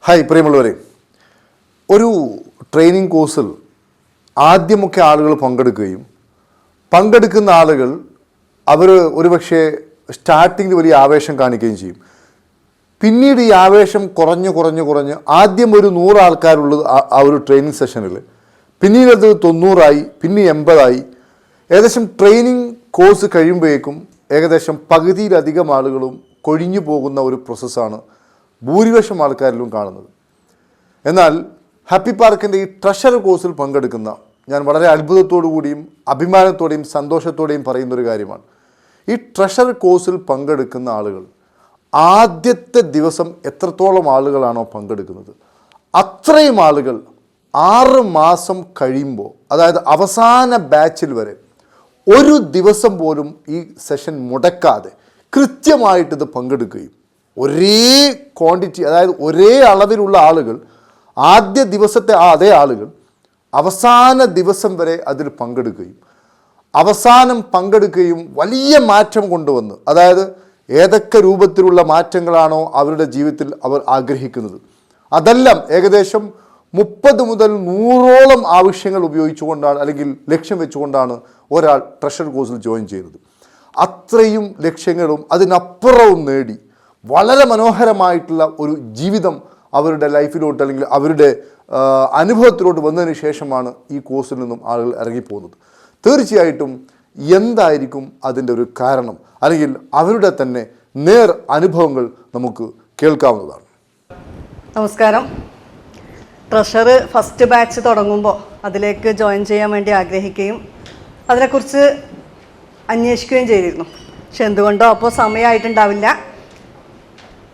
Hi പ്രിയമുള്ളവരെ, ഒരു training കോഴ്സിൽ ആദ്യമൊക്കെ ആളുകൾ പങ്കെടുക്കുന്ന ആളുകൾ അവർ ഒരുപക്ഷെ സ്റ്റാർട്ടിങ്ങിൽ വലിയ ആവേശം കാണിക്കുകയും ചെയ്യും. പിന്നീട് ഈ ആവേശം കുറഞ്ഞ് ആദ്യം ഒരു 100 ആൾക്കാരുള്ളത് ആ ഒരു ട്രെയിനിങ് സെഷനിൽ, പിന്നീട് അത് 90 പിന്നെ 80 ഏകദേശം ട്രെയിനിങ് കോഴ്സ് കഴിയുമ്പോഴേക്കും ഏകദേശം പകുതിയിലധികം ആളുകളും കൊഴിഞ്ഞു പോകുന്ന ഒരു പ്രോസസ്സാണ് ഭൂരിപക്ഷം ആൾക്കാരിലും കാണുന്നത്. എന്നാൽ ഹാപ്പി പാർക്കിൻ്റെ ഈ ട്രഷർ കോഴ്സിൽ പങ്കെടുക്കുന്ന ഞാൻ വളരെ അത്ഭുതത്തോടു കൂടിയും അഭിമാനത്തോടെയും സന്തോഷത്തോടെയും പറയുന്നൊരു കാര്യമാണ്, ഈ ട്രഷർ കോഴ്സിൽ പങ്കെടുക്കുന്ന ആളുകൾ ആദ്യത്തെ ദിവസം എത്രത്തോളം ആളുകളാണോ പങ്കെടുക്കുന്നത് അത്രയും ആളുകൾ 6 മാസം കഴിയുമ്പോൾ, അതായത് അവസാന ബാച്ചിൽ വരെ ഒരു ദിവസം പോലും ഈ സെഷൻ മുടക്കാതെ കൃത്യമായിട്ടിത് പങ്കെടുക്കുകയും ഒരേ ക്വാണ്ടിറ്റി, അതായത് ഒരേ അളവിലുള്ള ആളുകൾ ആദ്യ ദിവസത്തെ അതേ ആളുകൾ അവസാന ദിവസം വരെ അതിൽ പങ്കെടുക്കുകയും വലിയ മാറ്റം കൊണ്ടുവന്ന്, അതായത് ഏതൊക്കെ രൂപത്തിലുള്ള മാറ്റങ്ങളാണോ അവരുടെ ജീവിതത്തിൽ അവർ ആഗ്രഹിക്കുന്നത് അതെല്ലാം ഏകദേശം 30 മുതൽ 100ഓളം ആവശ്യങ്ങൾ ഉപയോഗിച്ചുകൊണ്ടാണ് അല്ലെങ്കിൽ ലക്ഷ്യം വെച്ചുകൊണ്ടാണ് ഒരാൾ ട്രഷർ കോഴ്സിൽ ജോയിൻ ചെയ്യുന്നത്. അത്രയും ലക്ഷ്യങ്ങളും അതിനപ്പുറവും നേടി വളരെ മനോഹരമായിട്ടുള്ള ഒരു ജീവിതം അവരുടെ ലൈഫിലോട്ട് അല്ലെങ്കിൽ അവരുടെ അനുഭവത്തിലോട്ട് വന്നതിന് ശേഷമാണ് ഈ കോഴ്സിൽ നിന്നും ആളുകൾ ഇറങ്ങിപ്പോകുന്നത്. തീർച്ചയായിട്ടും എന്തായിരിക്കും അതിൻ്റെ ഒരു കാരണം, അല്ലെങ്കിൽ അവരുടെ തന്നെ നേർ അനുഭവങ്ങൾ നമുക്ക് കേൾക്കാവുന്നതാണ്. നമസ്കാരം. ട്രഷർ ഫസ്റ്റ് ബാച്ച് തുടങ്ങുമ്പോൾ അതിലേക്ക് ജോയിൻ ചെയ്യാൻ വേണ്ടി ആഗ്രഹിക്കുകയും അതിനെക്കുറിച്ച് അന്വേഷിക്കുകയും ചെയ്തിരുന്നു. പക്ഷെ എന്തുകൊണ്ടോ അപ്പോൾ സമയമായിട്ടുണ്ടാവില്ല.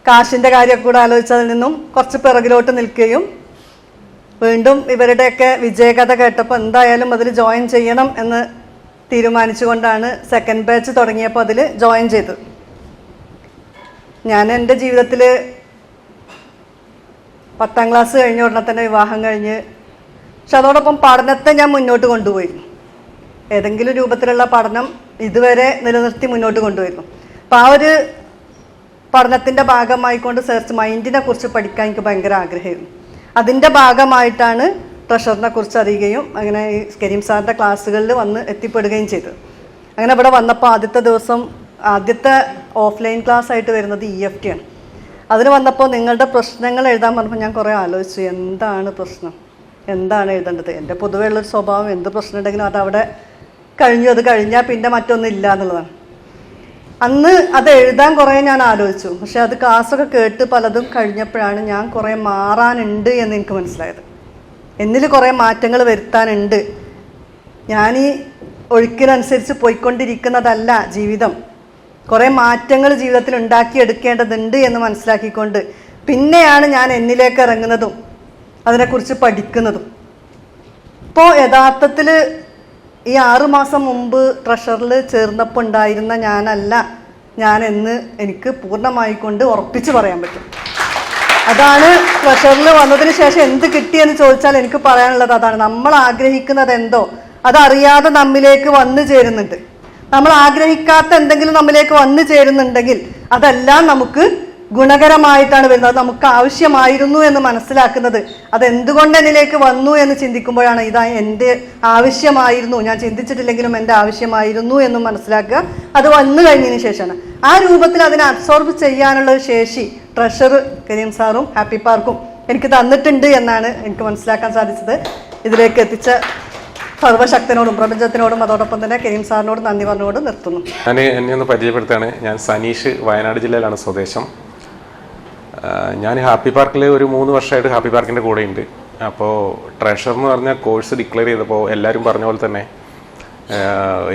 കാശിൻ്റെ കാര്യമൊക്കെ കൂടെ ആലോചിച്ചതിൽ നിന്നും കുറച്ച് പിറകിലോട്ട് നിൽക്കുകയും വീണ്ടും ഇവരുടെയൊക്കെ വിജയകഥ കേട്ടപ്പോൾ എന്തായാലും അതിൽ ജോയിൻ ചെയ്യണം എന്ന് തീരുമാനിച്ചുകൊണ്ടാണ് സെക്കൻഡ് ബാച്ച് തുടങ്ങിയപ്പോൾ അതിൽ ജോയിൻ ചെയ്തത്. ഞാൻ എൻ്റെ ജീവിതത്തിൽ 10ാം ക്ലാസ് കഴിഞ്ഞ ഉടനെ തന്നെ വിവാഹം കഴിഞ്ഞ്, പക്ഷെ അതോടൊപ്പം പഠനത്തെ ഞാൻ മുന്നോട്ട് കൊണ്ടുപോയിരുന്നു. ഏതെങ്കിലും രൂപത്തിലുള്ള പഠനം ഇതുവരെ നിലനിർത്തി മുന്നോട്ട് കൊണ്ടുപോയിരുന്നു. അപ്പോൾ ആ ഒരു പഠനത്തിൻ്റെ ഭാഗമായിക്കൊണ്ട് സെർച്ച് മൈൻഡിനെ കുറിച്ച് പഠിക്കാൻ എനിക്ക് ഭയങ്കര ആഗ്രഹമായിരുന്നു. അതിൻ്റെ ഭാഗമായിട്ടാണ് ട്രഷറിനെ കുറിച്ച് അറിയുകയും അങ്ങനെ ഈ കരീം സാറിൻ്റെ ക്ലാസ്സുകളിൽ വന്ന് എത്തിപ്പെടുകയും ചെയ്തത്. അങ്ങനെ ഇവിടെ വന്നപ്പോൾ ആദ്യത്തെ ഓഫ്ലൈൻ ക്ലാസ് ആയിട്ട് വരുന്നത് EFT ആണ്. അതിന് വന്നപ്പോൾ നിങ്ങളുടെ പ്രശ്നങ്ങൾ എഴുതാൻ പറഞ്ഞപ്പോൾ ഞാൻ കുറേ ആലോചിച്ചു, എന്താണ് പ്രശ്നം, എന്താണ് എഴുതേണ്ടത്. എൻ്റെ പൊതുവേ ഉള്ളൊരു സ്വഭാവം, എന്ത് പ്രശ്നം ഉണ്ടെങ്കിലും അതവിടെ അത് കഴിഞ്ഞാൽ പിന്നെ മറ്റൊന്നും ഇല്ല എന്നുള്ളതാണ്. അന്ന് അത് എഴുതാൻ കുറേ ഞാൻ ആലോചിച്ചു. പക്ഷെ അത് ക്ലാസ്സൊക്കെ കേട്ട് പലതും കഴിഞ്ഞപ്പോഴാണ് ഞാൻ കുറേ മാറാനുണ്ട് എന്ന് എനിക്ക് മനസ്സിലായത്. എന്നിൽ കുറേ മാറ്റങ്ങൾ വരുത്താനുണ്ട്. ഞാൻ ഈ ഒഴുക്കിനനുസരിച്ച് പോയിക്കൊണ്ടിരിക്കുന്നതല്ല ജീവിതം. കുറേ മാറ്റങ്ങൾ ജീവിതത്തിൽ ഉണ്ടാക്കിയെടുക്കേണ്ടതുണ്ട് എന്ന് മനസ്സിലാക്കിക്കൊണ്ട് പിന്നെയാണ് ഞാൻ എന്നിലേക്ക് ഇറങ്ങുന്നതും അതിനെക്കുറിച്ച് പഠിക്കുന്നതും. ഇപ്പോൾ യഥാർത്ഥത്തിൽ ഈ 6 മാസം മുമ്പ് ട്രഷറിൽ ചേർന്നപ്പോൾ ഉണ്ടായിരുന്ന ഞാനെന്ന് എനിക്ക് പൂർണ്ണമായിക്കൊണ്ട് ഉറപ്പിച്ച് പറയാൻ പറ്റും. അതാണ് ട്രഷറിൽ വന്നതിന് ശേഷം എന്ത് കിട്ടിയെന്ന് ചോദിച്ചാൽ എനിക്ക് പറയാനുള്ളത് അതാണ്. നമ്മൾ ആഗ്രഹിക്കുന്നത് എന്തോ അതറിയാതെ നമ്മിലേക്ക് വന്നു ചേരുന്നുണ്ട്. നമ്മൾ ആഗ്രഹിക്കാത്ത എന്തെങ്കിലും നമ്മിലേക്ക് വന്നു ചേരുന്നുണ്ടെങ്കിൽ അതെല്ലാം നമുക്ക് ഗുണകരമായിട്ടാണ് വരുന്നത്. നമുക്ക് ആവശ്യമായിരുന്നു എന്ന് മനസ്സിലാക്കുന്നത്, അതെന്തുകൊണ്ട് എന്നിലേക്ക് വന്നു എന്ന് ചിന്തിക്കുമ്പോഴാണ് ഇതാ എൻ്റെ ആവശ്യമായിരുന്നു, ഞാൻ ചിന്തിച്ചിട്ടില്ലെങ്കിലും എൻ്റെ ആവശ്യമായിരുന്നു എന്ന് മനസ്സിലാക്കുക. അത് വന്നു കഴിഞ്ഞതിന് ശേഷമാണ് ആ രൂപത്തിൽ അതിനെ അബ്സോർബ് ചെയ്യാനുള്ള ശേഷി ട്രഷർ കരീം സാറും ഹാപ്പി പാർക്കും എനിക്ക് തന്നിട്ടുണ്ട് എന്നാണ് എനിക്ക് മനസ്സിലാക്കാൻ സാധിച്ചത്. ഇതിലേക്ക് എത്തിച്ച സർവശക്തനോടും പ്രപഞ്ചത്തിനോടും അതോടൊപ്പം തന്നെ കരീം സാറിനോടും നന്ദി പറഞ്ഞുകൊണ്ട് നിർത്തുന്നു. എന്നെ ഒന്ന് പരിചയപ്പെടുത്താണ്. ഞാൻ സനീഷ്, വയനാട് ജില്ലയിലാണ് സ്വദേശം. ഞാൻ ഹാപ്പി പാർക്കിൽ ഒരു 3 വർഷമായിട്ട് ഹാപ്പി പാർക്കിൻ്റെ കൂടെ ഉണ്ട്. അപ്പോൾ ട്രഷർ എന്ന് പറഞ്ഞ കോഴ്സ് ഡിക്ലെയർ ചെയ്തപ്പോൾ എല്ലാവരും പറഞ്ഞ പോലെ തന്നെ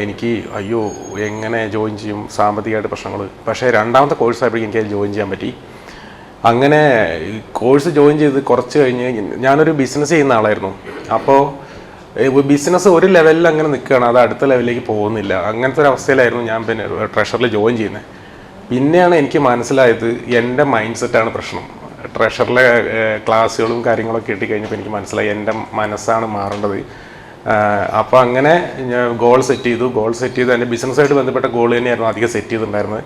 എനിക്ക് എങ്ങനെ ജോയിൻ ചെയ്യും, സാമ്പത്തികമായിട്ട് പ്രശ്നങ്ങൾ. പക്ഷേ രണ്ടാമത്തെ കോഴ്സ് ആയപ്പോഴേക്കും എനിക്ക് ജോയിൻ ചെയ്യാൻ പറ്റി. അങ്ങനെ കോഴ്സ് ജോയിൻ ചെയ്ത് കുറച്ച് കഴിഞ്ഞ് ഞാനൊരു ബിസിനസ് ചെയ്യുന്ന ആളായിരുന്നു. അപ്പോൾ ബിസിനസ് ഒരു ലെവലിൽ അങ്ങനെ നിൽക്കുകയാണ്, അത് അടുത്ത ലെവലിലേക്ക് പോകുന്നില്ല. അങ്ങനത്തെ ഒരു അവസ്ഥയിലായിരുന്നു ഞാൻ പിന്നെ ട്രഷറിൽ ജോയിൻ ചെയ്യുന്നത്. പിന്നെയാണ് എനിക്ക് മനസ്സിലായത് എൻ്റെ മൈൻഡ് സെറ്റാണ് പ്രശ്നം. ട്രഷറിലെ ക്ലാസ്സുകളും കാര്യങ്ങളൊക്കെ കിട്ടിക്കഴിഞ്ഞപ്പോൾ എനിക്ക് മനസ്സിലായി എൻ്റെ മനസ്സാണ് മാറേണ്ടത്. അപ്പോൾ അങ്ങനെ ഞാൻ ഗോൾ സെറ്റ് ചെയ്തു. എൻ്റെ ബിസിനസ്സായിട്ട് ബന്ധപ്പെട്ട ഗോൾ തന്നെയായിരുന്നു അധികം സെറ്റ് ചെയ്തിട്ടുണ്ടായിരുന്നത്.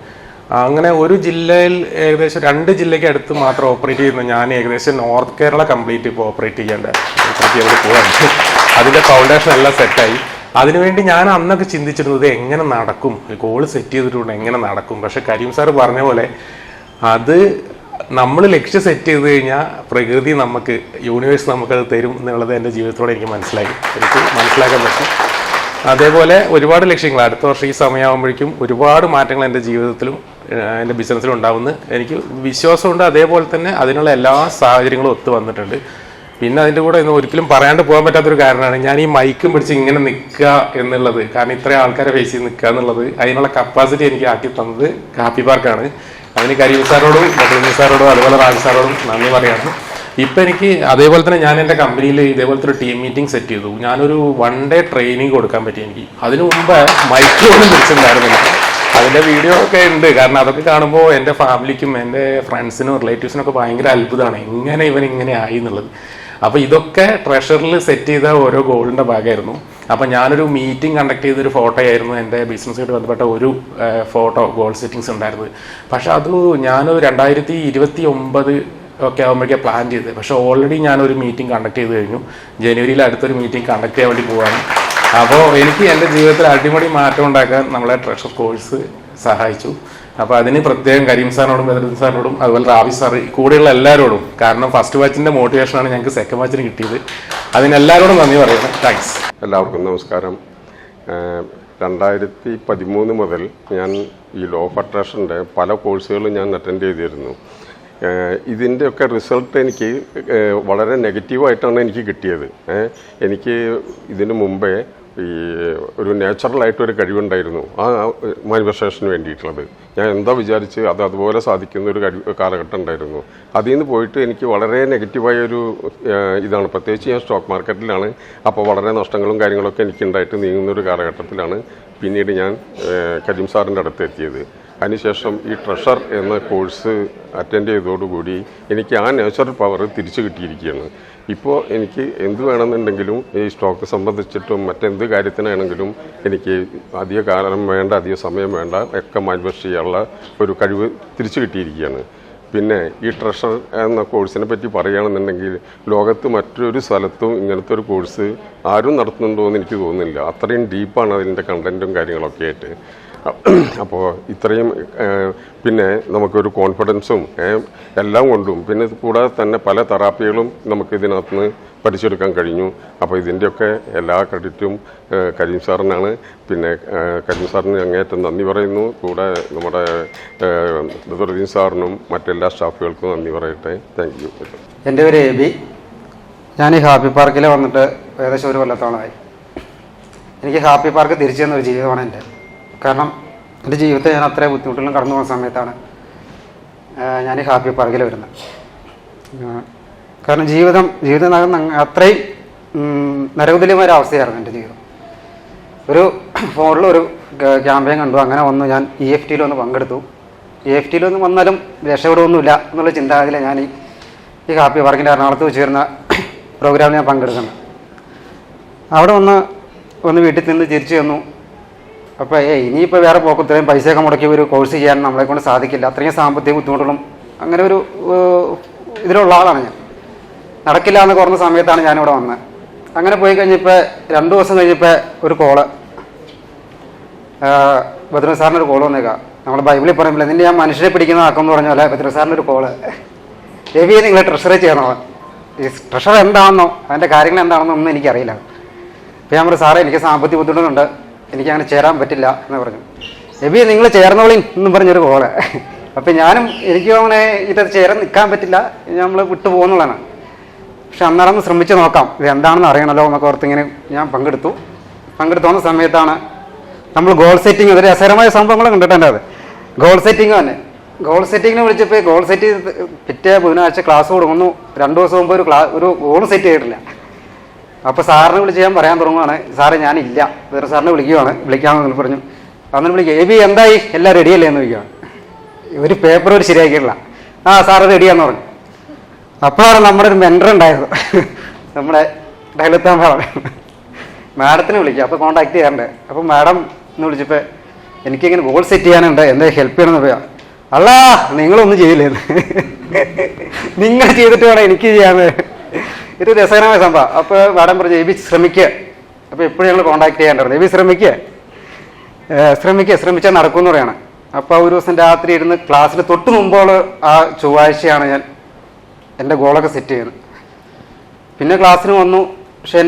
അങ്ങനെ ഒരു ജില്ലയിൽ ഏകദേശം 2 ജില്ലയ്ക്ക് അടുത്ത് മാത്രം ഓപ്പറേറ്റ് ചെയ്യുന്ന ഞാൻ ഏകദേശം നോർത്ത് കേരള കംപ്ലീറ്റ് ഇപ്പോൾ ഓപ്പറേറ്റ് ചെയ്യാൻ പോവാണ്. അതിൻ്റെ ഫൗണ്ടേഷൻ എല്ലാം സെറ്റായി. അതിനുവേണ്ടി ഞാൻ അന്നൊക്കെ ചിന്തിച്ചിരുന്നത് എങ്ങനെ നടക്കും, ഗോൾ സെറ്റ് ചെയ്തിട്ടുണ്ട് എങ്ങനെ നടക്കും. പക്ഷെ കരീം സാർ പറഞ്ഞ പോലെ അത് നമ്മൾ ലക്ഷ്യം സെറ്റ് ചെയ്ത് കഴിഞ്ഞാൽ പ്രകൃതി നമുക്ക്, യൂണിവേഴ്സ് നമുക്കത് തരും എന്നുള്ളത് എൻ്റെ ജീവിതത്തോടെ എനിക്ക് മനസ്സിലാക്കാൻ പറ്റും. അതേപോലെ ഒരുപാട് ലക്ഷ്യങ്ങൾ അടുത്ത വർഷം ഈ സമയമാകുമ്പോഴേക്കും ഒരുപാട് മാറ്റങ്ങൾ എൻ്റെ ജീവിതത്തിലും എൻ്റെ ബിസിനസ്സിലും ഉണ്ടാവുമെന്ന് എനിക്ക് വിശ്വാസമുണ്ട്. അതേപോലെ തന്നെ അതിനുള്ള എല്ലാ സാഹചര്യങ്ങളും ഒത്തു വന്നിട്ടുണ്ട്. പിന്നെ അതിൻ്റെ കൂടെ ഇന്ന് ഒരിക്കലും പറയാണ്ട് പോകാൻ പറ്റാത്തൊരു കാരണമാണ് ഞാൻ ഈ മൈക്കും പിടിച്ച് ഇങ്ങനെ നിൽക്കുക എന്നുള്ളത്. കാരണം ഇത്രയും ആൾക്കാരെ ഫേസ് ചെയ്ത് നിൽക്കുക എന്നുള്ളത്, അതിനുള്ള കപ്പാസിറ്റി എനിക്ക് ആക്കി തന്നത് ഹാപ്പി പാർക്കാണ്. അതിന് കരീം സാറോടും ബദ്രുദ്ദീൻ സാറോടും അതുപോലെ റാജി സാറോടും നന്ദി പറയാണ്. ഇപ്പം എനിക്ക് അതേപോലെ തന്നെ ഞാൻ എൻ്റെ കമ്പനിയിൽ ഇതേപോലത്തെ ഒരു ടീം മീറ്റിംഗ് സെറ്റ് ചെയ്തു. ഞാനൊരു 1 ഡേ ട്രെയിനിങ് കൊടുക്കാൻ പറ്റി എനിക്ക്. അതിനു മുമ്പ് മൈക്ക് പോലും പിടിച്ചിട്ടുണ്ടായിരുന്നില്ല. അതിൻ്റെ വീഡിയോ ഒക്കെ ഉണ്ട്. കാരണം അതൊക്കെ കാണുമ്പോൾ എൻ്റെ ഫാമിലിക്കും എൻ്റെ ഫ്രണ്ട്സിനും റിലേറ്റീവ്സിനൊക്കെ ഭയങ്കര അത്ഭുതമാണ് എങ്ങനെ ഇങ്ങനെ ആയി എന്നുള്ളത്. അപ്പോൾ ഇതൊക്കെ ട്രഷറിൽ സെറ്റ് ചെയ്ത ഓരോ ഗോളിൻ്റെ ഭാഗമായിരുന്നു. അപ്പം ഞാനൊരു മീറ്റിംഗ് കണ്ടക്ട് ചെയ്തൊരു ഫോട്ടോ ആയിരുന്നു എൻ്റെ ബിസിനസ്സുമായിട്ട് ബന്ധപ്പെട്ട ഒരു ഫോട്ടോ ഗോൾ സെറ്റിങ്സ് ഉണ്ടായിരുന്നത്. പക്ഷെ അത് ഞാൻ 2029 ഒക്കെ ആകുമ്പോഴേക്കും പ്ലാൻ ചെയ്തത്. പക്ഷേ ഓൾറെഡി ഞാനൊരു മീറ്റിംഗ് കണ്ടക്ട് ചെയ്ത് കഴിഞ്ഞു. ജനുവരിയിൽ അടുത്തൊരു മീറ്റിംഗ് കണ്ടക്ട് ചെയ്യാൻ വേണ്ടി പോവാണ്. അപ്പോൾ എനിക്ക് എൻ്റെ ജീവിതത്തിൽ അടിമുടി മാറ്റം ഉണ്ടാക്കാൻ നമ്മളെ ട്രഷർ കോഴ്സ് സഹായിച്ചു. അപ്പോൾ അതിന് പ്രത്യേകം കരീം സാറിനോടും ബദ്രുദ്ദീൻ സാറിനോടും അതുപോലെ റാബി സാർ കൂടെയുള്ള എല്ലാവരോടും, കാരണം ഫസ്റ്റ് ബാച്ചിൻ്റെ മോട്ടിവേഷനാണ് ഞങ്ങൾക്ക് സെക്കൻഡ് ബാച്ചിന് കിട്ടിയത്. അതിനെല്ലാവരോടും നന്ദി പറയുന്നു. താങ്ക്സ്. എല്ലാവർക്കും നമസ്കാരം. 2013 മുതൽ ഞാൻ ഈ ലോ ഓഫ് അട്രാക്ഷൻ്റെ പല കോഴ്സുകളും ഞാൻ അറ്റൻഡ് ചെയ്തിരുന്നു. ഇതിൻ്റെയൊക്കെ റിസൾട്ട് എനിക്ക് വളരെ നെഗറ്റീവായിട്ടാണ് എനിക്ക് കിട്ടിയത്. എനിക്ക് ഇതിനു മുമ്പേ ഈ ഒരു നാച്ചുറലായിട്ടൊരു കഴിവുണ്ടായിരുന്നു ആ മാനിഫെസ്റ്റേഷന് വേണ്ടിയിട്ടുള്ളത്. ഞാൻ എന്താ വിചാരിച്ച് അത് അതുപോലെ സാധിക്കുന്ന ഒരു കാലഘട്ടം ഉണ്ടായിരുന്നു. അതിൽ നിന്ന് പോയിട്ട് എനിക്ക് വളരെ നെഗറ്റീവായൊരു ഇതാണ്. പ്രത്യേകിച്ച് ഞാൻ സ്റ്റോക്ക് മാർക്കറ്റിലാണ്. അപ്പോൾ വളരെ നഷ്ടങ്ങളും കാര്യങ്ങളൊക്കെ എനിക്കുണ്ടായിട്ട് നീങ്ങുന്നൊരു കാലഘട്ടത്തിലാണ് പിന്നീട് ഞാൻ കരീം സാറിൻ്റെ അടുത്ത് എത്തിയത്. അതിനുശേഷം ഈ ട്രഷർ എന്ന കോഴ്സ് അറ്റൻഡ് ചെയ്തതോടുകൂടി എനിക്ക് ആ നാച്ചുറൽ പവർ തിരിച്ചു കിട്ടിയിരിക്കുകയാണ്. ഇപ്പോൾ എനിക്ക് എന്ത് വേണമെന്നുണ്ടെങ്കിലും ഈ സ്റ്റോക്ക് സംബന്ധിച്ചിട്ടും മറ്റെന്ത് കാര്യത്തിനാണെങ്കിലും എനിക്ക് അധിക കാലം വേണ്ട, അധിക സമയം വേണ്ട, ഒക്കെ മാനിഫെസ്റ്റ് ചെയ്യാനുള്ള ഒരു കഴിവ് തിരിച്ചു കിട്ടിയിരിക്കുകയാണ്. പിന്നെ ഈ ട്രഷർ എന്ന കോഴ്സിനെ പറ്റി പറയുകയാണെന്നുണ്ടെങ്കിൽ ലോകത്ത് മറ്റൊരു സ്ഥലത്തും ഇങ്ങനത്തെ ഒരു കോഴ്സ് ആരും നടത്തുന്നുണ്ടോ എന്ന് എനിക്ക് തോന്നുന്നില്ല. അത്രയും ഡീപ്പാണ് അതിൻ്റെ കണ്ടൻറ്റും കാര്യങ്ങളൊക്കെ ആയിട്ട്. അപ്പോൾ ഇത്രയും പിന്നെ നമുക്കൊരു കോൺഫിഡൻസും എല്ലാം കൊണ്ടും പിന്നെ കൂടാതെ തന്നെ പല തെറാപ്പികളും നമുക്ക് ഇതിനകത്ത് നിന്ന് പഠിച്ചെടുക്കാൻ കഴിഞ്ഞു. അപ്പോൾ ഇതിൻ്റെയൊക്കെ എല്ലാ ക്രെഡിറ്റും കരീം സാറിനാണ്. പിന്നെ കരീം സാറിന് അങ്ങേയറ്റം നന്ദി പറയുന്നു. കൂടെ നമ്മുടെ ബദ്രുദ്ദീൻ സാറിനും മറ്റെല്ലാ സ്റ്റാഫുകൾക്കും നന്ദി പറയട്ടെ. Thank you. എൻ്റെ പേര് എബി. ഞാൻ ഈ ഹാപ്പി പാർക്കിൽ വന്നിട്ട് ഏകദേശം 1 കൊല്ലത്തോളമായി. എനിക്ക് ഹാപ്പി പാർക്ക് തിരിച്ചു തന്നൊരു ജീവിതമാണ് എൻ്റെ. കാരണം എൻ്റെ ജീവിതത്തിൽ ഞാൻ അത്രയും ബുദ്ധിമുട്ടുകളും കടന്നു പോകുന്ന സമയത്താണ് ഞാൻ ഈ ഹാപ്പി പാർക്കിൽ വരുന്നത്. കാരണം ജീവിതം അത്രയും നരകതുല്യമായ ഒരു അവസ്ഥയായിരുന്നു എൻ്റെ ജീവിതം. ഒരു ഫോണിൽ ഒരു ക്യാമ്പയിൻ കണ്ടു. അങ്ങനെ വന്നു ഞാൻ EFT ഒന്ന് പങ്കെടുത്തു. EFT ഒന്ന് വന്നാലും രക്ഷപ്പെടുമൊന്നുമില്ല എന്നുള്ള ചിന്താഗതിയിലാണ് ഞാൻ ഈ ഹാപ്പി പാർക്കിൻ്റെ എറണാകുളത്ത് വെച്ച് വരുന്ന പ്രോഗ്രാമിൽ ഞാൻ പങ്കെടുക്കുന്നത്. അവിടെ വന്ന് വീട്ടിൽ നിന്ന് തിരിച്ചു വന്നു. അപ്പോൾ ഇനിയിപ്പോൾ വേറെ പോക്കും ഇത്രയും പൈസയൊക്കെ മുടക്കി ഒരു കോഴ്സ് ചെയ്യാൻ നമ്മളെ കൊണ്ട് സാധിക്കില്ല, അത്രയും സാമ്പത്തിക ബുദ്ധിമുട്ടുകളും അങ്ങനെ ഒരു ഇതിലുള്ള ആളാണ് ഞാൻ. നടക്കില്ല എന്ന് കുറഞ്ഞ സമയത്താണ് ഞാനിവിടെ വന്നത്. അങ്ങനെ പോയി കഴിഞ്ഞപ്പോൾ 2 ദിവസം കഴിഞ്ഞപ്പോൾ ഒരു കോള്, ബദ്രുദ്ദീൻ സാറിനൊരു കോള് വന്നേക്കാം. നമ്മൾ ബൈബിളിൽ പറയുമ്പോൾ നിന്നെ ഞാൻ മനുഷ്യരെ പിടിക്കുന്ന ആക്കുമെന്ന് പറഞ്ഞ പോലെ ബദ്രുദ്ദീൻ സാറിനൊരു കോള്, രവിയെ നിങ്ങൾ ട്രഷറി ചെയ്യണോ, ഈ ട്രഷർ എന്താണെന്നോ അതിൻ്റെ കാര്യങ്ങൾ എന്താണെന്നോ ഒന്നും എനിക്കറിയില്ല. അപ്പോൾ ഞാൻ പറഞ്ഞു സാറേ എനിക്ക് സാമ്പത്തിക ബുദ്ധിമുട്ടുണ്ട്, എനിക്കങ്ങനെ ചേരാൻ പറ്റില്ല എന്ന് പറഞ്ഞു. രവി നിങ്ങൾ ചേർന്നോളി എന്നും പറഞ്ഞൊരു കോള്. അപ്പം ഞാനും എനിക്കും അങ്ങനെ ഇത് ചേരാൻ നിൽക്കാൻ പറ്റില്ല, നമ്മൾ വിട്ടു പോകുന്നുള്ളതാണ്. പക്ഷെ അന്നേരം ഒന്ന് ശ്രമിച്ച് നോക്കാം, ഇത് എന്താണെന്ന് അറിയണമല്ലോ എന്നൊക്കെ ഓർത്തിങ്ങനെ ഞാൻ പങ്കെടുത്തു വന്ന സമയത്താണ് നമ്മൾ ഗോൾ സെറ്റിംഗ്, ഒരു രസകരമായ സംഭവങ്ങളും കണ്ടിട്ടുണ്ട്. അത് ഗോൾ സെറ്റിംഗ് തന്നെ. ഗോൾ സെറ്റിങ്ങിനെ വിളിച്ചപ്പോൾ ഗോൾ സെറ്റ് പിറ്റേ ബുധനാഴ്ച ക്ലാസ് കൊടുക്കുന്നു. 2 ദിവസം മുമ്പ് ഒരു ഗോൾ സെറ്റ് ചെയ്തിട്ടില്ല. അപ്പോൾ സാറിനെ വിളിച്ച് ഞാൻ പറയാൻ തുടങ്ങുകയാണ്, സാറേ ഞാനില്ല, വേറെ സാറിനെ വിളിക്കാമെന്ന് പറഞ്ഞു. അന്നേരം വിളിക്കുക, എബി എന്തായി, എല്ലാം റെഡിയല്ലേ എന്ന് ചോദിക്കുകയാണ്. ഒരു പേപ്പർ ഒരു ശരിയാക്കിയിട്ടില്ല. ആ സാറ് റെഡിയാന്ന് പറഞ്ഞു. അപ്പോഴാണ് നമ്മുടെ ഒരു മെൻറ്റർ ഉണ്ടായത്, നമ്മുടെ ഡയലത്താൻ മാഡത്തിനെ വിളിക്കുക. അപ്പോൾ കോൺടാക്ട് ചെയ്യാറുണ്ട്. അപ്പോൾ മാഡം എന്ന് വിളിച്ചപ്പോൾ എനിക്കിങ്ങനെ ഗോൾ സെറ്റ് ചെയ്യാനുണ്ട്, എന്താ ഹെൽപ്പ് ചെയ്യണമെന്ന് പറയാം. അല്ലാ നിങ്ങളൊന്നും ചെയ്യില്ലേന്ന്, നിങ്ങൾ ചെയ്തിട്ട് വേണം എനിക്ക് ചെയ്യാന്ന്. ഇത് രസകരമായ സംഭവം. അപ്പോൾ മാഡം പറഞ്ഞു എബി ശ്രമിക്കുക. അപ്പോൾ എപ്പോഴും ഞങ്ങൾ കോൺടാക്ട് ചെയ്യാറുണ്ട്, എബി ശ്രമിച്ചാൽ നടക്കുമെന്ന് പറയണം. അപ്പോൾ ഒരു ദിവസം രാത്രി ഇരുന്ന് ക്ലാസ്സിൽ തൊട്ട് മുമ്പോൾ ആ ചൊവ്വാഴ്ചയാണ് ഞാൻ എൻ്റെ ഗോളൊക്കെ സെറ്റ് ചെയ്യുന്നത്. പിന്നെ ക്ലാസ്സിന് വന്നു. പക്ഷെ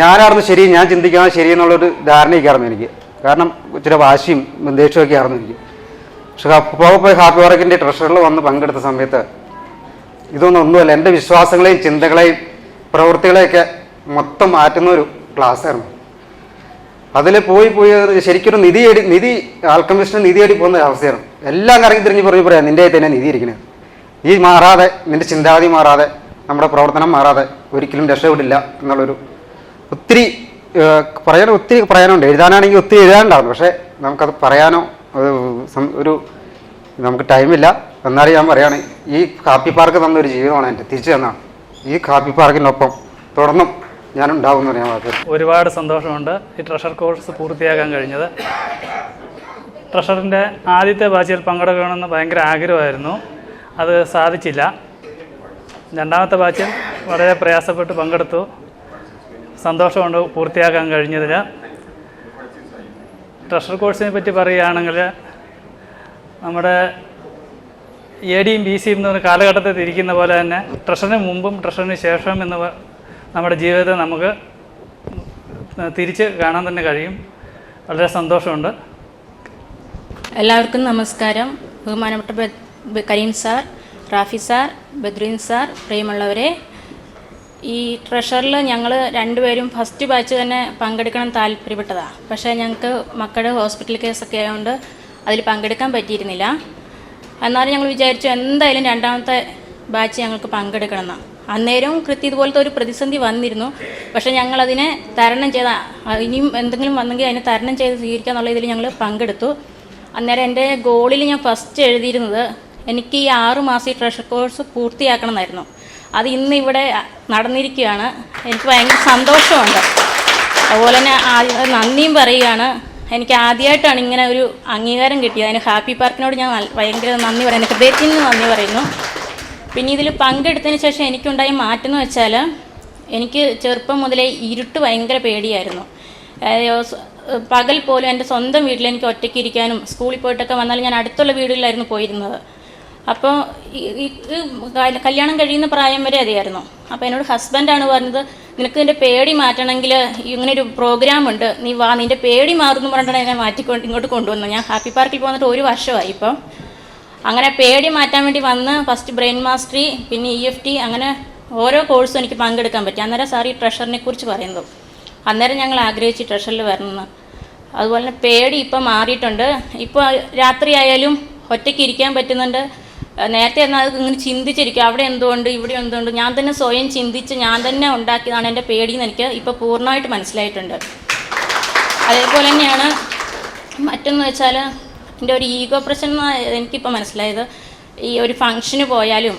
ഞാനായിരുന്നു ശരി, ഞാൻ ചിന്തിക്കാതെ ശരി എന്നുള്ളൊരു ധാരണയൊക്കെയായിരുന്നു എനിക്ക്. കാരണം ഇച്ചിരി വാശിയും ദേഷ്യമൊക്കെ ആയിരുന്നു എനിക്ക്. പക്ഷെ പോയി ഹാപ്പി പാർക്കിൻ്റെ ട്രഷറിൽ വന്ന് പങ്കെടുത്ത സമയത്ത് ഇതൊന്നൊന്നുമല്ല, എൻ്റെ വിശ്വാസങ്ങളെയും ചിന്തകളെയും പ്രവൃത്തികളെയൊക്കെ മൊത്തം മാറ്റുന്ന ഒരു ക്ലാസ്സായിരുന്നു. അതിൽ പോയി ശരിക്കൊരു നിധി ആൽക്കമിസ്റ്റിന് നിധി തേടി പോകുന്ന അവസ്ഥയാണ്. എല്ലാം കറങ്ങി തിരിഞ്ഞ് പറയാം നിൻ്റെ തന്നെ നിധി ഇരിക്കുന്നത്. ഈ മാറാതെ, നിൻ്റെ ചിന്താഗതി മാറാതെ, നമ്മുടെ പ്രവർത്തനം മാറാതെ ഒരിക്കലും രക്ഷപ്പെടില്ല എന്നുള്ളൊരു ഒത്തിരി പറയാനുണ്ട്. എഴുതാനാണെങ്കിൽ ഒത്തിരി എഴുതാനുണ്ടാവും. പക്ഷേ നമുക്കത് പറയാനോ നമുക്ക് ടൈമില്ല. എന്നാലും ഞാൻ പറയുകയാണ്, ഈ ഹാപ്പി പാർക്ക് തന്നൊരു ജീവിതമാണ് എൻ്റെ, തിരിച്ചു തന്നാണ്. ഈ ഹാപ്പി പാർക്കിനൊപ്പം തുടർന്നും ഞാനുണ്ടാവുമെന്ന് പറയാൻ വാർത്തത്. ഒരുപാട് സന്തോഷമുണ്ട് ഈ ട്രഷർ കോഴ്സ് പൂർത്തിയാക്കാൻ കഴിഞ്ഞത്. ട്രഷറിൻ്റെ ആദ്യത്തെ ബാച്ചിൽ പങ്കെടുക്കണമെന്ന് ഭയങ്കര ആഗ്രഹമായിരുന്നു, അത് സാധിച്ചില്ല. രണ്ടാമത്തെ ബാച്ചിൽ വളരെ പ്രയാസപ്പെട്ട് പങ്കെടുത്തു. സന്തോഷമുണ്ട് പൂർത്തിയാക്കാൻ കഴിഞ്ഞതിൽ. ട്രഷർ കോഴ്സിനെ പറ്റി പറയുകയാണെങ്കിൽ നമ്മുടെ ADയും BCയും എന്ന കാലഘട്ടത്തെ തിരിക്കുന്ന പോലെ തന്നെ ട്രഷറിന് മുമ്പും ട്രഷറിന് ശേഷവും നമ്മുടെ ജീവിതത്തെ നമുക്ക് തിരിച്ച് കാണാൻ തന്നെ കഴിയും. വളരെ സന്തോഷമുണ്ട്. എല്ലാവർക്കും നമസ്കാരം. ബഹുമാനപ്പെട്ട Kareem sir, Rafi sir, Badreen sir, പ്രിയമുള്ളവരെ, ഈ ട്രഷറിൽ ഞങ്ങൾ രണ്ടുപേരും ഫസ്റ്റ് ബാച്ച് തന്നെ പങ്കെടുക്കണം താല്പര്യപ്പെട്ടതാണ്. പക്ഷേ ഞങ്ങൾക്ക് മക്കളുടെ ഹോസ്പിറ്റൽ കേസൊക്കെ ആയതുകൊണ്ട് അതിൽ പങ്കെടുക്കാൻ പറ്റിയിരുന്നില്ല. എന്നാലും ഞങ്ങൾ വിചാരിച്ചു എന്തായാലും രണ്ടാമത്തെ ബാച്ച് ഞങ്ങൾക്ക് പങ്കെടുക്കണം എന്നാണ്. അന്നേരവും ഇതുപോലത്തെ ഒരു പ്രതിസന്ധി വന്നിരുന്നു. പക്ഷേ ഞങ്ങളതിനെ തരണം ചെയ്ത, ഇനിയും എന്തെങ്കിലും വന്നെങ്കിൽ അതിനെ തരണം ചെയ്ത് സ്വീകരിക്കുക എന്നുള്ള ഇതിൽ ഞങ്ങൾ പങ്കെടുത്തു. അന്നേരം എൻ്റെ ഗോളിൽ ഞാൻ ഫസ്റ്റ് എഴുതിയിരുന്നത് എനിക്ക് ഈ 6 മാസം ഈ ട്രഷർ കോഴ്സ് പൂർത്തിയാക്കണം എന്നായിരുന്നു. അത് ഇന്ന് ഇവിടെ നടന്നിരിക്കുകയാണ്. എനിക്ക് ഭയങ്കര സന്തോഷമുണ്ട്. അതുപോലെ തന്നെ നന്ദിയും പറയുകയാണ്. എനിക്ക് ആദ്യമായിട്ടാണ് ഇങ്ങനെ ഒരു അംഗീകാരം കിട്ടിയത്. അതിന് ഹാപ്പി പാർക്കിനോട് ഞാൻ ഭയങ്കര നന്ദി പറയുന്നു, ഹൃദയത്തിൽ നിന്ന് നന്ദി പറയുന്നു. പിന്നെ ഇതിൽ പങ്കെടുത്തതിന് ശേഷം എനിക്കുണ്ടായ മാറ്റം എന്ന് വെച്ചാൽ, എനിക്ക് ചെറുപ്പം മുതലേ ഇരുട്ട് ഭയങ്കര പേടിയായിരുന്നു. പകൽ പോലും എൻ്റെ സ്വന്തം വീട്ടിൽ എനിക്ക് ഒറ്റയ്ക്ക് ഇരിക്കാനും സ്കൂളിൽ പോയിട്ടൊക്കെ വന്നാലും ഞാൻ അടുത്തുള്ള വീടുകളിലായിരുന്നു പോയിരുന്നത്. അപ്പോൾ കല്യാണം കഴിയുന്ന പ്രായം വരെ അതായിരുന്നു. അപ്പോൾ എന്നോട് ഹസ്ബൻഡാണ് പറഞ്ഞത്, നിനക്ക് നിൻ്റെ പേടി മാറ്റണമെങ്കിൽ ഇങ്ങനൊരു പ്രോഗ്രാമുണ്ട്, നീ വാ, നിൻ്റെ പേടി മാറുമെന്ന് പറഞ്ഞിട്ടാണ് എന്നെ ഇങ്ങോട്ട് കൊണ്ടുവന്നു. ഞാൻ ഹാപ്പി പാർക്കിൽ പോന്നിട്ട് 1 വർഷമായി ഇപ്പം. അങ്ങനെ പേടി മാറ്റാൻ വേണ്ടി വന്ന് ഫസ്റ്റ് ബ്രെയിൻ മാസ്റ്ററി, പിന്നെ EFT, അങ്ങനെ ഓരോ കോഴ്സും എനിക്ക് പങ്കെടുക്കാൻ പറ്റി. അന്നേരം സാർ ഈ ട്രഷറിനെ കുറിച്ച് പറയുന്നത്. അന്നേരം ഞങ്ങൾ ആഗ്രഹിച്ച് ട്രഷറിൽ വരണമെന്ന്. അതുപോലെ തന്നെ പേടി ഇപ്പം മാറിയിട്ടുണ്ട്. ഇപ്പോൾ രാത്രി ആയാലും ഒറ്റയ്ക്ക് ഇരിക്കാൻ പറ്റുന്നുണ്ട്. നേരത്തെ എന്നാൽ അത് ഇങ്ങനെ ചിന്തിച്ചിരിക്കും, അവിടെ എന്തുകൊണ്ട് ഇവിടെ എന്തുകൊണ്ട്, ഞാൻ തന്നെ സ്വയം ചിന്തിച്ച് ഞാൻ തന്നെ ഉണ്ടാക്കിയതാണ് എൻ്റെ പേടിയെന്ന് എനിക്ക് ഇപ്പോൾ പൂർണ്ണമായിട്ട് മനസ്സിലായിട്ടുണ്ട്. അതേപോലെ തന്നെയാണ് മറ്റൊന്ന് വെച്ചാൽ, എൻ്റെ ഒരു ഈഗോ പ്രശ്നം എനിക്കിപ്പോൾ മനസ്സിലായത്, ഈ ഒരു ഫംഗ്ഷന് പോയാലും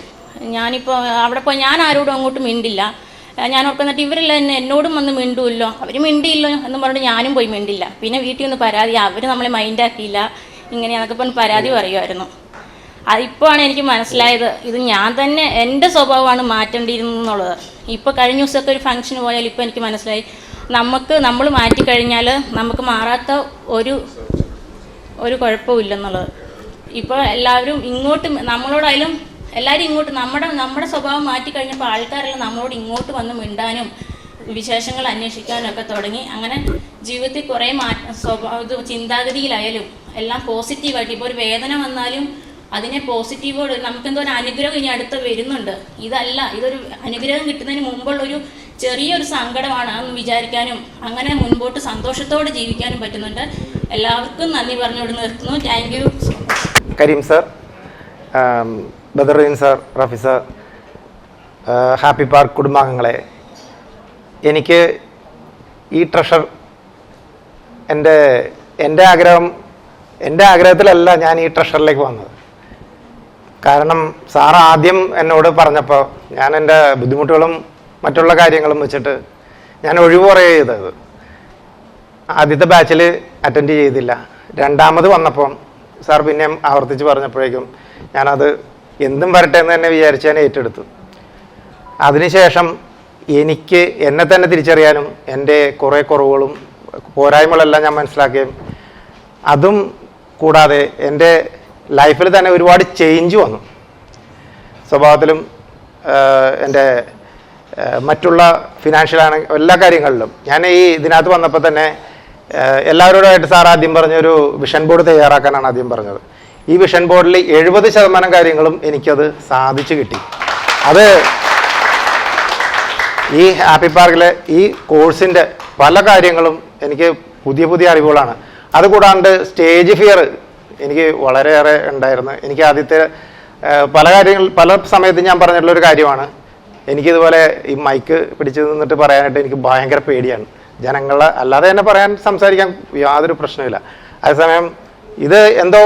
ഞാനിപ്പോൾ അവിടെ പോയി ഞാൻ ആരോടും അങ്ങോട്ട് മിണ്ടില്ല. ഞാൻ ഓർക്കുന്നിട്ട് ഇവരെല്ലാം എന്നോടും വന്ന് മിണ്ടുമല്ലോ, അവർ മിണ്ടിയില്ലോ എന്ന് പറഞ്ഞിട്ട് ഞാനും പോയി മിണ്ടില്ല. പിന്നെ വീട്ടിൽ നിന്ന് പരാതി, അവർ നമ്മളെ മൈൻഡാക്കിയില്ല, ഇങ്ങനെയാന്നൊക്കെ പറഞ്ഞ് പരാതി പറയുമായിരുന്നു. അതിപ്പോഴാണ് എനിക്ക് മനസ്സിലായത്, ഇത് ഞാൻ തന്നെ എൻ്റെ സ്വഭാവമാണ് മാറ്റേണ്ടിയിരുന്നുള്ളത്. ഇപ്പോൾ കഴിഞ്ഞ ദിവസമൊക്കെ ഒരു ഫംഗ്ഷന് പോയാൽ ഇപ്പോൾ എനിക്ക് മനസ്സിലായി, നമ്മൾ മാറ്റിക്കഴിഞ്ഞാൽ നമുക്ക് മാറാത്ത ഒരു കുഴപ്പമില്ലെന്നുള്ളത്. ഇപ്പോൾ എല്ലാവരും ഇങ്ങോട്ട് നമ്മളോടായാലും എല്ലാവരും ഇങ്ങോട്ട് നമ്മുടെ സ്വഭാവം മാറ്റിക്കഴിഞ്ഞപ്പോൾ ആൾക്കാരെല്ലാം നമ്മളോട് ഇങ്ങോട്ട് വന്ന് മിണ്ടാനും വിശേഷങ്ങൾ അന്വേഷിക്കാനും ഒക്കെ തുടങ്ങി. അങ്ങനെ ജീവിതത്തിൽ കുറേ ചിന്താഗതിയിലായാലും എല്ലാം പോസിറ്റീവായിട്ട്, ഇപ്പോൾ ഒരു വേദന വന്നാലും അതിനെ പോസിറ്റീവോട് നമുക്കെന്തോ ഒരു അനുഗ്രഹം ഇനി അടുത്ത് വരുന്നുണ്ട്, ഇതല്ല ഇതൊരു അനുഗ്രഹം കിട്ടുന്നതിന് മുമ്പുള്ളൊരു ചെറിയൊരു സങ്കടമാണ് എന്ന് വിചാരിക്കാനും അങ്ങനെ മുൻപോട്ട് സന്തോഷത്തോടെ ജീവിക്കാനും പറ്റുന്നുണ്ട്. എല്ലാവർക്കും നന്ദി പറഞ്ഞുകൊണ്ട് നിർത്തുന്നു. Thank you. Kareem sir, Badaruddin sir, Rafi sir, happy park കുടുംബാംഗങ്ങളെ, എനിക്ക് ഈ ട്രഷർ എൻ്റെ ആഗ്രഹത്തിലല്ല ഞാൻ ഈ ട്രഷറിലേക്ക് വന്നത്. കാരണം സാർ ആദ്യം എന്നോട് പറഞ്ഞപ്പോൾ ഞാൻ എൻ്റെ ബുദ്ധിമുട്ടുകളും മറ്റുള്ള കാര്യങ്ങളും വെച്ചിട്ട് ഞാൻ ഒഴിവ് പറയുക ചെയ്തത്. ആദ്യത്തെ ബാച്ചിൽ അറ്റൻഡ് ചെയ്തില്ല. രണ്ടാമത് വന്നപ്പം സാർ പിന്നെയും ആവർത്തിച്ച് പറഞ്ഞപ്പോഴേക്കും ഞാനത് എന്തും വരട്ടെ എന്ന് തന്നെ വിചാരിച്ച് ഞാൻ ഏറ്റെടുത്തു. അതിനുശേഷം എനിക്ക് എന്നെ തന്നെ തിരിച്ചറിയാനും എൻ്റെ കുറേ കുറവുകളും പോരായ്മകളെല്ലാം ഞാൻ മനസ്സിലാക്കുകയും അതും കൂടാതെ എൻ്റെ ലൈഫിൽ തന്നെ ഒരുപാട് ചേഞ്ച് വന്നു. സ്വഭാവത്തിലും എൻ്റെ മറ്റുള്ള ഫിനാൻഷ്യലാണ് എല്ലാ കാര്യങ്ങളിലും. ഞാൻ ഈ ഇതിനകത്ത് വന്നപ്പോൾ തന്നെ എല്ലാവരോടുമായിട്ട് സാർ ആദ്യം പറഞ്ഞൊരു വിഷൻ ബോർഡ് തയ്യാറാക്കാനാണ് ആദ്യം പറഞ്ഞത്. ഈ വിഷൻ ബോർഡിൽ 70% കാര്യങ്ങളും എനിക്കത് സാധിച്ചു കിട്ടി. അത് ഈ ഹാപ്പി പാർക്കിലെ ഈ കോഴ്സിൻ്റെ പല കാര്യങ്ങളും എനിക്ക് പുതിയ പുതിയ അറിവുകളാണ്. അതുകൂടാണ്ട് സ്റ്റേജ് ഫിയർ എനിക്ക് വളരെയേറെ ഉണ്ടായിരുന്നു. എനിക്ക് ആദ്യത്തെ പല സമയത്തും ഞാൻ പറഞ്ഞിട്ടുള്ളൊരു കാര്യമാണ്, എനിക്കിതുപോലെ ഈ മൈക്ക് പിടിച്ച് നിന്നിട്ട് പറയാനായിട്ട് എനിക്ക് ഭയങ്കര പേടിയാണ്. ജനങ്ങളെ അല്ലാതെ തന്നെ സംസാരിക്കാൻ യാതൊരു പ്രശ്നമില്ല. അതേസമയം ഇത് എന്തോ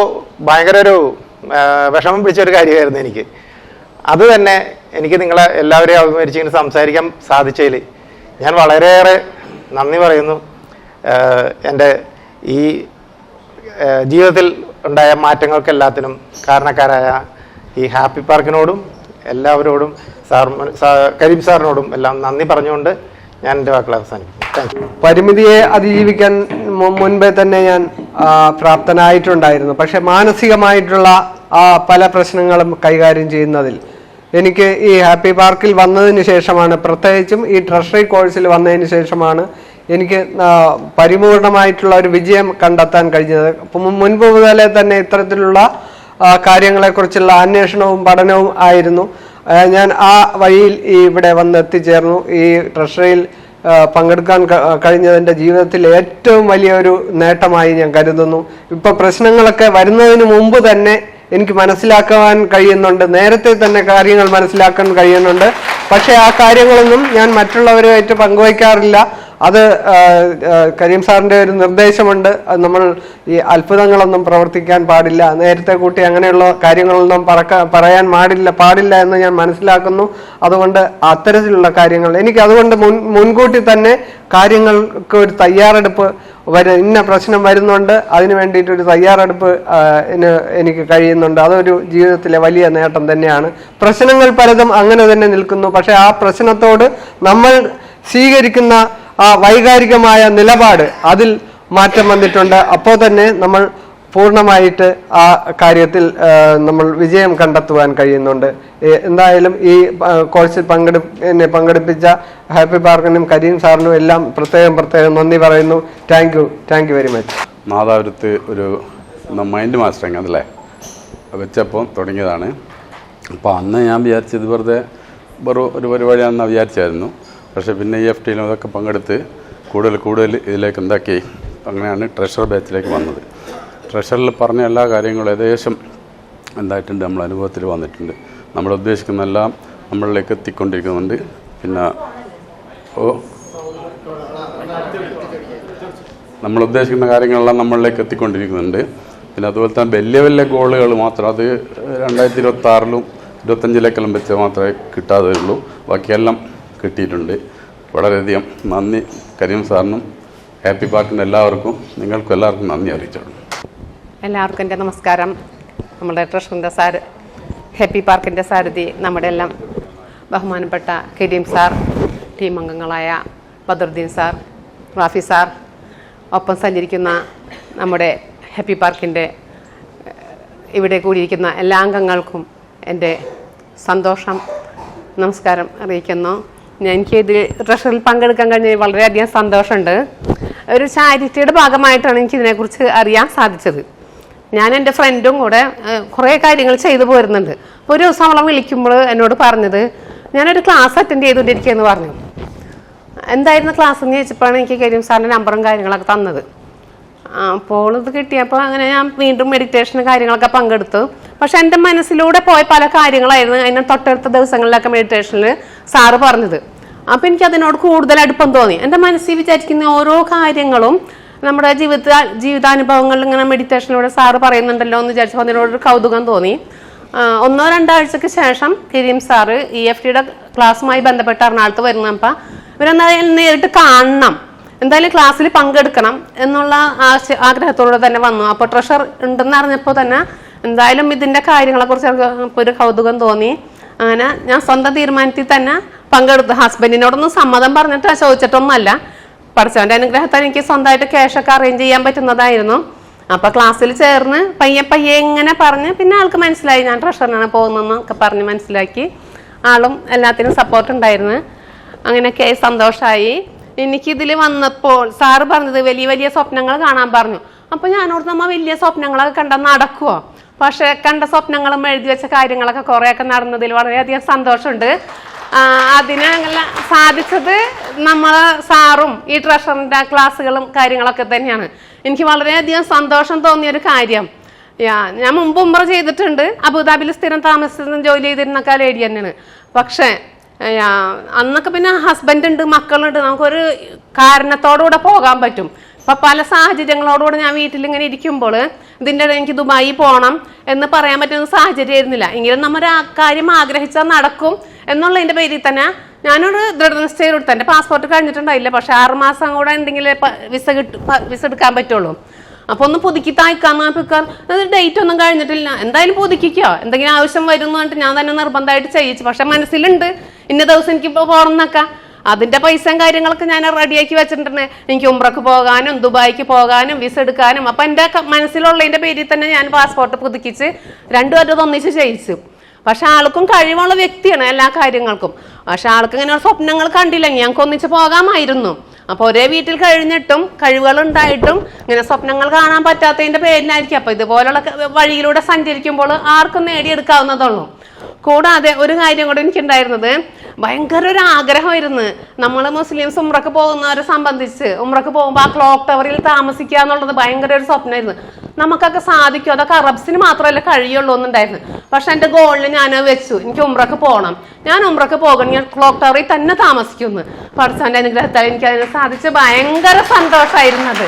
ഭയങ്കര ഒരു വിഷമം പിടിച്ചൊരു കാര്യമായിരുന്നു എനിക്ക്. അത് തന്നെ എനിക്ക് നിങ്ങളെ എല്ലാവരെയും അഭിമുഖീകരിച്ചിങ്ങനെ സംസാരിക്കാൻ സാധിച്ചതിൽ ഞാൻ വളരെയേറെ നന്ദി പറയുന്നു. എൻ്റെ ഈ ജീവിതത്തിൽ ഉണ്ടായ മാറ്റങ്ങൾക്കെല്ലാത്തിനും കാരണക്കാരായ ഈ ഹാപ്പി പാർക്കിനോടും എല്ലാവരോടും കരീം സാറിനോടും എല്ലാം നന്ദി പറഞ്ഞുകൊണ്ട് ഞാൻ എൻ്റെ വാക്കുകൾ അവസാനിപ്പിക്കും. Thank you. പരിമിതിയെ അതിജീവിക്കാൻ മുൻപേ തന്നെ ഞാൻ പ്രാപ്തനായിട്ടുണ്ടായിരുന്നു. പക്ഷെ മാനസികമായിട്ടുള്ള പല പ്രശ്നങ്ങളും കൈകാര്യം ചെയ്യുന്നതിൽ എനിക്ക് ഈ ഹാപ്പി പാർക്കിൽ വന്നതിന് ശേഷമാണ്, പ്രത്യേകിച്ചും ഈ ട്രഷറി കോഴ്സിൽ വന്നതിന് ശേഷമാണ് എനിക്ക് പരിപൂർണമായിട്ടുള്ള ഒരു വിജയം കണ്ടെത്താൻ കഴിഞ്ഞത്. മുൻപ് മുതലേ തന്നെ ഇത്തരത്തിലുള്ള കാര്യങ്ങളെക്കുറിച്ചുള്ള അന്വേഷണവും പഠനവും ആയിരുന്നു. ഞാൻ ആ വഴിയിൽ ഇവിടെ വന്ന് എത്തിച്ചേർന്നു. ഈ ട്രഷറിയിൽ പങ്കെടുക്കാൻ കഴിഞ്ഞതിൻ്റെ ജീവിതത്തിൽ ഏറ്റവും വലിയൊരു നേട്ടമായി ഞാൻ കരുതുന്നു. ഇപ്പോൾ പ്രശ്നങ്ങളൊക്കെ വരുന്നതിന് മുമ്പ് തന്നെ എനിക്ക് മനസ്സിലാക്കാൻ കഴിയുന്നുണ്ട്, നേരത്തെ തന്നെ കാര്യങ്ങൾ മനസ്സിലാക്കാൻ കഴിയുന്നുണ്ട്. പക്ഷേ ആ കാര്യങ്ങളൊന്നും ഞാൻ മറ്റുള്ളവരുമായിട്ട് പങ്കുവയ്ക്കാറില്ല. അത് കരീം സാറിൻ്റെ ഒരു നിർദ്ദേശമുണ്ട്, നമ്മൾ ഈ അത്ഭുതങ്ങളൊന്നും പ്രവർത്തിക്കാൻ പാടില്ല, നേരത്തെ കൂട്ടി അങ്ങനെയുള്ള കാര്യങ്ങളൊന്നും പറയാൻ പാടില്ല എന്ന് ഞാൻ മനസ്സിലാക്കുന്നു. അതുകൊണ്ട് അത്തരത്തിലുള്ള കാര്യങ്ങൾ എനിക്ക് അതുകൊണ്ട് മുൻകൂട്ടി തന്നെ കാര്യങ്ങൾക്ക് ഒരു തയ്യാറെടുപ്പ് ഇന്ന പ്രശ്നം വരുന്നുണ്ട്, അതിന് വേണ്ടിയിട്ടൊരു തയ്യാറെടുപ്പ് എനിക്ക് കഴിയുന്നുണ്ട്. അതൊരു ജീവിതത്തിലെ വലിയ നേട്ടം തന്നെയാണ്. പ്രശ്നങ്ങൾ പലതും അങ്ങനെ തന്നെ നിൽക്കുന്നു. പക്ഷെ ആ പ്രശ്നത്തോട് നമ്മൾ സ്വീകരിക്കുന്ന ആ വൈകാരികമായ നിലപാട്, അതിൽ മാറ്റം വന്നിട്ടുണ്ട്. അപ്പോൾ തന്നെ നമ്മൾ പൂർണ്ണമായിട്ട് ആ കാര്യത്തിൽ നമ്മൾ വിജയം കണ്ടെത്തുവാൻ കഴിയുന്നുണ്ട്. എന്തായാലും ഈ കോഴ്സിൽ പങ്കെടുപ്പിച്ച ഹാപ്പി പാർക്കിനും കരീം സാറിനും എല്ലാം പ്രത്യേകം നന്ദി പറയുന്നു. Thank you very much. നാദാപുരത്ത് ഒരു മൈൻഡ് മാസ്റ്ററിങ് അതല്ലേ വെച്ചപ്പോൾ തുടങ്ങിയതാണ്. അപ്പോൾ അന്ന് ഞാൻ വിചാരിച്ചത് വെറുതെ ഒരു പരിപാടിയാണെന്ന് വിചാരിച്ചായിരുന്നു. പക്ഷേ പിന്നെ EFT യിലും അതൊക്കെ പങ്കെടുത്ത് കൂടുതൽ ഇതിലേക്ക് എന്താക്കി, അങ്ങനെയാണ് ട്രഷർ ബാച്ചിലേക്ക് വന്നത്. ട്രഷറിൽ പറഞ്ഞ എല്ലാ കാര്യങ്ങളും ഏകദേശം എന്തായിട്ടുണ്ട്, നമ്മൾ അനുഭവത്തിൽ വന്നിട്ടുണ്ട്. നമ്മൾ ഉദ്ദേശിക്കുന്നതെല്ലാം നമ്മളിലേക്ക് എത്തിക്കൊണ്ടിരിക്കുന്നുണ്ട്. പിന്നെ നമ്മൾ ഉദ്ദേശിക്കുന്ന കാര്യങ്ങളെല്ലാം നമ്മളിലേക്ക് എത്തിക്കൊണ്ടിരിക്കുന്നുണ്ട്. പിന്നെ അതുപോലെ തന്നെ വലിയ ഗോളുകൾ മാത്രം, അത് 2026-ലും 25-ലേക്കെല്ലാം വെച്ച് മാത്രമേ കിട്ടാതെ ഉള്ളൂ. ബാക്കിയെല്ലാം കിട്ടിയിട്ടുണ്ട്. വളരെയധികം നന്ദി കരീം സാറിനും ഹാപ്പി പാർക്കിൻ്റെ എല്ലാവർക്കും, നിങ്ങൾക്കും എല്ലാവർക്കും നന്ദി അറിയിച്ചോളൂ. എല്ലാവർക്കും എൻ്റെ നമസ്കാരം. നമ്മുടെ ട്രഷറിൻ്റെ ഹാപ്പി പാർക്കിൻ്റെ സാരഥി നമ്മുടെ എല്ലാം ബഹുമാനപ്പെട്ട കരീം സാർ, ടീം അംഗങ്ങളായ ബദറുദ്ദീൻ സാർ, റാഫി സാർ, ഒപ്പം സഞ്ചരിക്കുന്ന നമ്മുടെ ഹാപ്പി പാർക്കിൻ്റെ ഇവിടെ കൂടിയിരിക്കുന്ന എല്ലാ അംഗങ്ങൾക്കും എൻ്റെ സന്തോഷം, നമസ്കാരം അറിയിക്കുന്നു. എനിക്കിത് ട്രഷറിൽ പങ്കെടുക്കാൻ കഴിഞ്ഞാൽ വളരെയധികം സന്തോഷമുണ്ട്. ഒരു ചാരിറ്റിയുടെ ഭാഗമായിട്ടാണ് എനിക്കിതിനെക്കുറിച്ച് അറിയാൻ സാധിച്ചത്. ഞാൻ എൻ്റെ ഫ്രണ്ടും കൂടെ കുറേ കാര്യങ്ങൾ ചെയ്തു പോരുന്നുണ്ട്. അപ്പോൾ ഒരു ദിവസം അവളെ വിളിക്കുമ്പോൾ എന്നോട് പറഞ്ഞത്, ഞാനൊരു ക്ലാസ് അറ്റൻഡ് ചെയ്തുകൊണ്ടിരിക്കുകയെന്ന് പറഞ്ഞു. എന്തായിരുന്നു ക്ലാസ് എന്ന് ചോദിച്ചപ്പോഴാണ് എനിക്ക് കരീം സാറിൻ്റെ നമ്പറും കാര്യങ്ങളൊക്കെ തന്നത്. അപ്പോൾ ഇത് കിട്ടിയപ്പോൾ അങ്ങനെ ഞാൻ വീണ്ടും മെഡിറ്റേഷനും കാര്യങ്ങളൊക്കെ പങ്കെടുത്തു. പക്ഷെ എൻ്റെ മനസ്സിലൂടെ പോയ പല കാര്യങ്ങളായിരുന്നു അതിന് തൊട്ടടുത്ത ദിവസങ്ങളിലൊക്കെ മെഡിറ്റേഷനിൽ സാറ് പറഞ്ഞത്. അപ്പം എനിക്ക് അതിനോട് കൂടുതൽ അടുപ്പം തോന്നി. എൻ്റെ മനസ്സിൽ വിചാരിക്കുന്ന ഓരോ കാര്യങ്ങളും നമ്മുടെ ജീവിതാനുഭവങ്ങളിൽ ഇങ്ങനെ മെഡിറ്റേഷനിലൂടെ സാറ് പറയുന്നുണ്ടല്ലോ എന്ന് വിചാരിച്ചപ്പോൾ അതിനോടൊരു കൗതുകം തോന്നി. 1-2 ആഴ്ചക്ക് ശേഷം കരീം സാറ് EFTയുടെ ക്ലാസ്സുമായി ബന്ധപ്പെട്ട് എറണാകുളത്ത് വരുന്നപ്പോൾ ഇവരെന്തായാലും നേരിട്ട് കാണണം, എന്തായാലും ക്ലാസ്സിൽ പങ്കെടുക്കണം എന്നുള്ള ആഗ്രഹത്തോടെ തന്നെ വന്നു. അപ്പോൾ ട്രഷർ ഉണ്ടെന്ന് അറിഞ്ഞപ്പോൾ തന്നെ എന്തായാലും ഇതിൻ്റെ കാര്യങ്ങളെക്കുറിച്ച് എനിക്ക് ഒരു കൗതുകം തോന്നി. അങ്ങനെ ഞാൻ സ്വന്തം തീരുമാനത്തിൽ തന്നെ പങ്കെടുത്തു. ഹസ്ബൻഡിനോടൊന്നും സമ്മതം പറഞ്ഞിട്ട് ചോദിച്ചിട്ടൊന്നുമല്ല. പഠിച്ചവൻ്റെ അനുഗ്രഹത്താൽ എനിക്ക് സ്വന്തമായിട്ട് ക്യാഷൊക്കെ അറേഞ്ച് ചെയ്യാൻ പറ്റുന്നതായിരുന്നു. അപ്പോൾ ക്ലാസ്സിൽ ചേർന്ന് പയ്യെ ഇങ്ങനെ പറഞ്ഞ് പിന്നെ ആൾക്ക് മനസ്സിലായി ഞാൻ ട്രഷറിനാണ് പോകുന്നതെന്നൊക്കെ പറഞ്ഞ് മനസ്സിലാക്കി. ആളും എല്ലാത്തിനും സപ്പോർട്ട് ഉണ്ടായിരുന്നു. അങ്ങനെയൊക്കെ സന്തോഷമായി. എനിക്കിതിൽ വന്നപ്പോൾ സാറ് പറഞ്ഞത് വലിയ വലിയ സ്വപ്നങ്ങൾ കാണാൻ പറഞ്ഞു. അപ്പോൾ ഞാനോട് നമ്മൾ വലിയ സ്വപ്നങ്ങളൊക്കെ കണ്ടാൽ നടക്കുമോ? പക്ഷെ കണ്ട സ്വപ്നങ്ങളും എഴുതി വെച്ച കാര്യങ്ങളൊക്കെ കുറേയൊക്കെ നടന്നതിൽ വളരെയധികം സന്തോഷമുണ്ട്. അതിനങ്ങനെ സാധിച്ചത് നമ്മൾ സാറും ഈ ട്രഷറിൻ്റെ ക്ലാസ്സുകളും കാര്യങ്ങളൊക്കെ തന്നെയാണ്. എനിക്ക് വളരെയധികം സന്തോഷം തോന്നിയൊരു കാര്യം, ഞാൻ മുമ്പ് ഉംറ ചെയ്തിട്ടുണ്ട്. അബുദാബിയിൽ സ്ഥിരം താമസിച്ചിരുന്ന ജോലി ചെയ്തിരുന്ന ലേഡി തന്നെയാണ്. പക്ഷേ അന്നൊക്കെ പിന്നെ ഹസ്ബൻഡ് ഉണ്ട്, മക്കളുണ്ട്, നമുക്കൊരു കാരണത്തോടുകൂടെ പോകാൻ പറ്റും. അപ്പം പല സാഹചര്യങ്ങളോടുകൂടെ ഞാൻ വീട്ടിലിങ്ങനെ ഇരിക്കുമ്പോൾ ഇതിൻ്റെ എനിക്ക് ദുബായി പോകണം എന്ന് പറയാൻ പറ്റുന്ന സാഹചര്യം ആയിരുന്നില്ല. എങ്കിലും നമ്മൾ ആ കാര്യം ആഗ്രഹിച്ചാൽ നടക്കും എന്നുള്ളതിൻ്റെ പേരിൽ തന്നെ ഞാനൊരു ദൃഢനിശ്ചയം എൻ്റെ പാസ്പോർട്ട് കഴിഞ്ഞിട്ടുണ്ടായില്ല. പക്ഷെ 6 മാസം കൂടെ ഉണ്ടെങ്കിൽ വിസ എടുക്കാൻ പറ്റുള്ളൂ. അപ്പോൾ ഒന്ന് പുതുക്കി തായ്ക്കാൻ ഡേറ്റ് ഒന്നും കഴിഞ്ഞിട്ടില്ല, എന്തായാലും പുതുക്കിക്കോ, എന്തെങ്കിലും ആവശ്യം വരും എന്ന് പറഞ്ഞിട്ട് ഞാൻ തന്നെ നിർബന്ധമായിട്ട് ചെയ്യിച്ചു. പക്ഷെ മനസ്സിലുണ്ട് ഇന്ന ദിവസം എനിക്ക് പോകണം എന്നൊക്കെ. അതിൻ്റെ പൈസയും കാര്യങ്ങളൊക്കെ ഞാൻ റെഡിയാക്കി വെച്ചിട്ടുണ്ട്. എനിക്ക് ഉംറക്ക് പോകാനും ദുബായിക്ക് പോകാനും വിസ എടുക്കാനും. അപ്പം എൻ്റെ മനസ്സിലുള്ളതിൻ്റെ പേരിൽ തന്നെ ഞാൻ പാസ്പോർട്ട് പുതുക്കിച്ച് 2 വട്ടം ഒന്നിച്ച് ചെയ്യിച്ചു. പക്ഷെ ആൾക്കും കഴിവുള്ള വ്യക്തിയാണ് എല്ലാ കാര്യങ്ങൾക്കും. പക്ഷെ ആൾക്ക് ഇങ്ങനെ സ്വപ്നങ്ങൾ കണ്ടില്ലെങ്കിൽ ഞങ്ങൾക്ക് ഒന്നിച്ച് പോകാമായിരുന്നു. അപ്പോൾ ഒരേ വീട്ടിൽ കഴിഞ്ഞിട്ടും കഴിവുകളുണ്ടായിട്ടും ഇങ്ങനെ സ്വപ്നങ്ങൾ കാണാൻ പറ്റാത്തതിൻ്റെ പേരിലായിരിക്കും. അപ്പോൾ ഇതുപോലുള്ള വഴിയിലൂടെ സഞ്ചരിക്കുമ്പോൾ ആർക്കും നേടിയെടുക്കാവുന്നതുള്ളൂ. കൂടാതെ ഒരു കാര്യം കൂടെ എനിക്കുണ്ടായിരുന്നത്, ഭയങ്കര ഒരു ആഗ്രഹമായിരുന്നു. നമ്മൾ മുസ്ലിംസ് ഉംറക്ക് പോകുന്നവരെ സംബന്ധിച്ച് ഉംറക്ക് പോകുമ്പോൾ ആ ക്ലോക്ക് ടവറിൽ താമസിക്കുക എന്നുള്ളത് ഭയങ്കര ഒരു സ്വപ്നമായിരുന്നു. നമുക്കൊക്കെ സാധിക്കും, അതൊക്കെ അറബ്സിന് മാത്രമല്ല കഴിയുള്ളൂ എന്നുണ്ടായിരുന്നു. പക്ഷെ എൻ്റെ ഗോളിൽ ഞാൻ വെച്ചു, എനിക്ക് ഉംറക്ക് പോകണം, ഞാൻ ഉംറക്ക് പോകണം, ഞാൻ ക്ലോക്ക് ടവറിൽ തന്നെ താമസിക്കുന്നു. പഠിച്ചവൻ്റെ അനുഗ്രഹത്താൽ എനിക്ക് അതിന് സാധിച്ച് ഭയങ്കര സന്തോഷമായിരുന്നത്.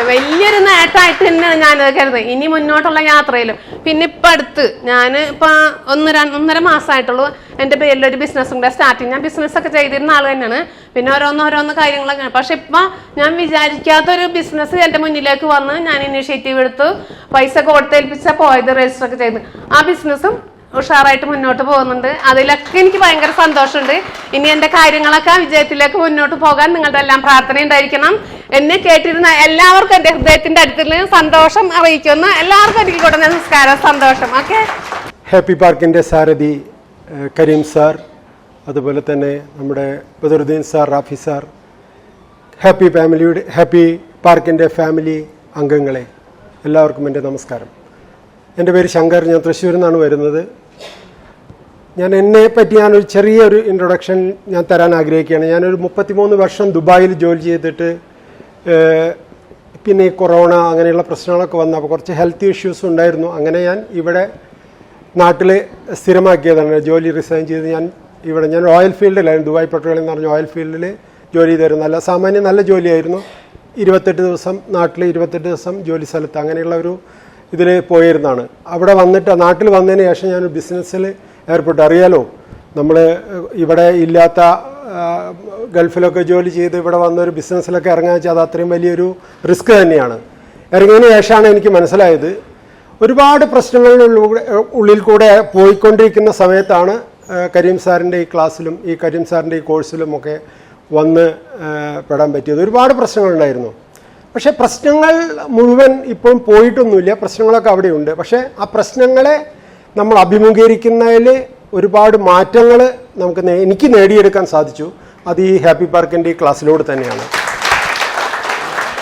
വലിയൊരു നേട്ടമായിട്ട് തന്നെ ഞാനത് കരുതുന്നത്. ഇനി മുന്നോട്ടുള്ള യാത്രയിലും പിന്നെ ഇപ്പം അടുത്ത് ഞാൻ ഇപ്പം 1.5 മാസമായിട്ടുള്ളൂ എൻ്റെ പേരിലൊരു ബിസിനസ്സും കൂടെ സ്റ്റാർട്ടിങ്. ഞാൻ ബിസിനസ്സൊക്കെ ചെയ്തിരുന്ന ആൾ തന്നെയാണ്. പിന്നെ ഓരോന്ന് കാര്യങ്ങളൊക്കെ. പക്ഷെ ഇപ്പം ഞാൻ വിചാരിക്കാത്തൊരു ബിസിനസ് എൻ്റെ മുന്നിലേക്ക് വന്ന് ഞാൻ ഇനിഷ്യേറ്റീവ് എടുത്തു, പൈസ കൊടുത്തേൽപ്പിച്ച പോയത് രജിസ്റ്റർ ഒക്കെ ചെയ്ത് ആ ബിസിനസ്സും ഉഷാറായിട്ട് മുന്നോട്ട് പോകുന്നുണ്ട്. അതിലൊക്കെ എനിക്ക് ഭയങ്കര സന്തോഷമുണ്ട്. ഇനി എൻ്റെ കാര്യങ്ങളൊക്കെ വിജയത്തിലേക്ക് മുന്നോട്ട് പോകാൻ നിങ്ങളുടെ എല്ലാം പ്രാർത്ഥന ഉണ്ടായിരിക്കണം. എന്നെ കേട്ടിരുന്ന എല്ലാവർക്കും എൻ്റെ ഹൃദയത്തിൻ്റെ അടുത്തിൽ സന്തോഷം അറിയിക്കുന്നു. എല്ലാവർക്കും എനിക്ക് കൂടെ നമസ്കാരം, സന്തോഷം. ഓക്കെ. ഹാപ്പി പാർക്കിൻ്റെ സാരഥി കരീം സാർ, അതുപോലെ തന്നെ നമ്മുടെ Badaruddin sir, Rafi sir, happy പാർക്കിൻ്റെ ഫാമിലി അംഗങ്ങളെ എല്ലാവർക്കും എൻ്റെ നമസ്കാരം. എൻ്റെ പേര് ശങ്കർ, ഞാൻ തൃശ്ശൂരിൽ നിന്നാണ് വരുന്നത്. ഞാനൊരു ചെറിയൊരു ഇൻട്രൊഡക്ഷൻ ഞാൻ തരാൻ ആഗ്രഹിക്കുകയാണ്. ഞാനൊരു 33 വർഷം ദുബായിൽ ജോലി ചെയ്തിട്ട് പിന്നെ ഈ കൊറോണ അങ്ങനെയുള്ള പ്രശ്നങ്ങളൊക്കെ വന്നപ്പോൾ കുറച്ച് ഹെൽത്ത് ഇഷ്യൂസ് ഉണ്ടായിരുന്നു. അങ്ങനെ ഞാൻ ഇവിടെ നാട്ടിൽ സ്ഥിരമാക്കിയതാണ്. ജോലി റിസൈൻ ചെയ്ത് ഞാൻ ഓയിൽ ഫീൽഡിലായിരുന്നു, ദുബായ് പെട്രോളിയം എന്ന് പറഞ്ഞ ഓയിൽ ഫീൽഡിൽ ജോലി ചെയ്തായിരുന്നു. സാമാന്യം നല്ല ജോലിയായിരുന്നു. 28 ദിവസം നാട്ടിൽ, 28 ദിവസം ജോലി സ്ഥലത്ത്, അങ്ങനെയുള്ള ഒരു ഇതിൽ പോയിരുന്നതാണ്. അവിടെ നാട്ടിൽ വന്നതിന് ശേഷം ഞാൻ ബിസിനസ്സിൽ ഏർപ്പെട്ടു. അറിയാലോ, നമ്മൾ ഇവിടെ ഇല്ലാത്ത ഗൾഫിലൊക്കെ ജോലി ചെയ്ത് ഇവിടെ വന്നൊരു ബിസിനസ്സിലൊക്കെ ഇറങ്ങാൻ വെച്ചാൽ അത് അത്രയും വലിയൊരു റിസ്ക് തന്നെയാണ്. ഇറങ്ങിയതിന് ശേഷമാണ് എനിക്ക് മനസ്സിലായത്, ഒരുപാട് പ്രശ്നങ്ങളുടെ ഉള്ളിൽ കൂടെ പോയിക്കൊണ്ടിരിക്കുന്ന സമയത്താണ് കരീം സാറിൻ്റെ ഈ ക്ലാസ്സിലും ഈ കരീം സാറിൻ്റെ ഈ കോഴ്സിലും ഒക്കെ വന്ന് പെടാൻ പറ്റിയത്. ഒരുപാട് പ്രശ്നങ്ങളുണ്ടായിരുന്നു. പക്ഷേ പ്രശ്നങ്ങൾ മുഴുവൻ ഇപ്പം പോയിട്ടൊന്നുമില്ല, പ്രശ്നങ്ങളൊക്കെ അവിടെയുണ്ട്. പക്ഷേ ആ പ്രശ്നങ്ങളെ നമ്മൾ അഭിമുഖീകരിക്കുന്നതിൽ ഒരുപാട് മാറ്റങ്ങൾ എനിക്ക് നേടിയെടുക്കാൻ സാധിച്ചു. അത് ഈ ഹാപ്പി പാർക്കിൻ്റെ ഈ ക്ലാസ്സിലൂടെ തന്നെയാണ്.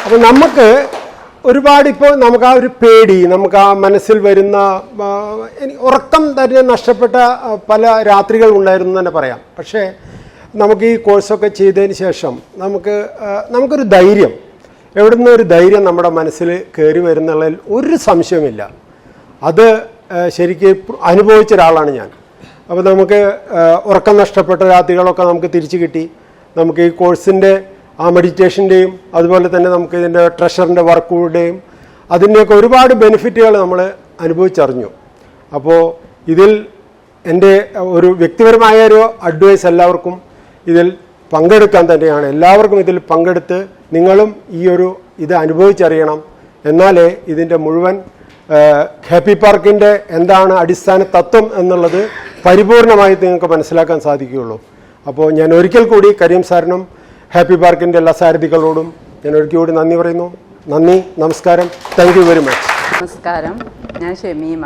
അപ്പോൾ നമുക്ക് ഒരുപാട് ഇപ്പോൾ നമുക്ക് ആ ഒരു പേടി, നമുക്ക് ആ മനസ്സിൽ വരുന്ന ഉറക്കം തന്നെ നഷ്ടപ്പെട്ട പല രാത്രികൾ ഉണ്ടായിരുന്നു തന്നെ പറയാം. പക്ഷേ നമുക്ക് ഈ കോഴ്സൊക്കെ ചെയ്തതിന് ശേഷം നമുക്കൊരു ധൈര്യം, എവിടെ നിന്നൊരു ധൈര്യം നമ്മുടെ മനസ്സിൽ കയറി വരുന്നുള്ളതിൽ ഒരു സംശയമില്ല. അത് ശരിക്കും അനുഭവിച്ച ഒരാളാണ് ഞാൻ. അപ്പോൾ നമുക്ക് ഉറക്കം നഷ്ടപ്പെട്ട രാത്രികളൊക്കെ നമുക്ക് തിരിച്ചു കിട്ടി. നമുക്ക് ഈ കോഴ്സിൻ്റെ ആ മെഡിറ്റേഷൻ്റെയും അതുപോലെ തന്നെ നമുക്ക് ഇതിൻ്റെ ട്രഷറിൻ്റെ വർക്കുകളുടെയും അതിൻ്റെയൊക്കെ ഒരുപാട് ബെനിഫിറ്റുകൾ നമ്മൾ അനുഭവിച്ചറിഞ്ഞു. അപ്പോൾ ഇതിൽ എൻ്റെ ഒരു വ്യക്തിപരമായ ഒരു അഡ്വൈസ് എല്ലാവർക്കും ഇതിൽ പങ്കെടുക്കാൻ തന്നെയാണ്. എല്ലാവർക്കും ഇതിൽ പങ്കെടുത്ത് നിങ്ങളും ഇത് അനുഭവിച്ചറിയണം. എന്നാലേ ഇതിൻ്റെ മുഴുവൻ ഹാപ്പി പാർക്കിൻ്റെ എന്താണ് അടിസ്ഥാന തത്വം എന്നുള്ളത് പരിപൂർണമായി നിങ്ങൾക്ക് മനസ്സിലാക്കാൻ സാധിക്കുകയുള്ളൂ. അപ്പോൾ ഞാൻ ഒരിക്കൽ കൂടി കരീം സാറിനും ഹാപ്പി പാർക്കിൻ്റെ എല്ലാ സാരഥികളോടും ഞാൻ ഒരിക്കൽ കൂടി നന്ദി പറയുന്നു. നന്ദി, നമസ്കാരം, താങ്ക് യു വെരി മച്ച്. നമസ്കാരം, ഞാൻ ഷമീമ.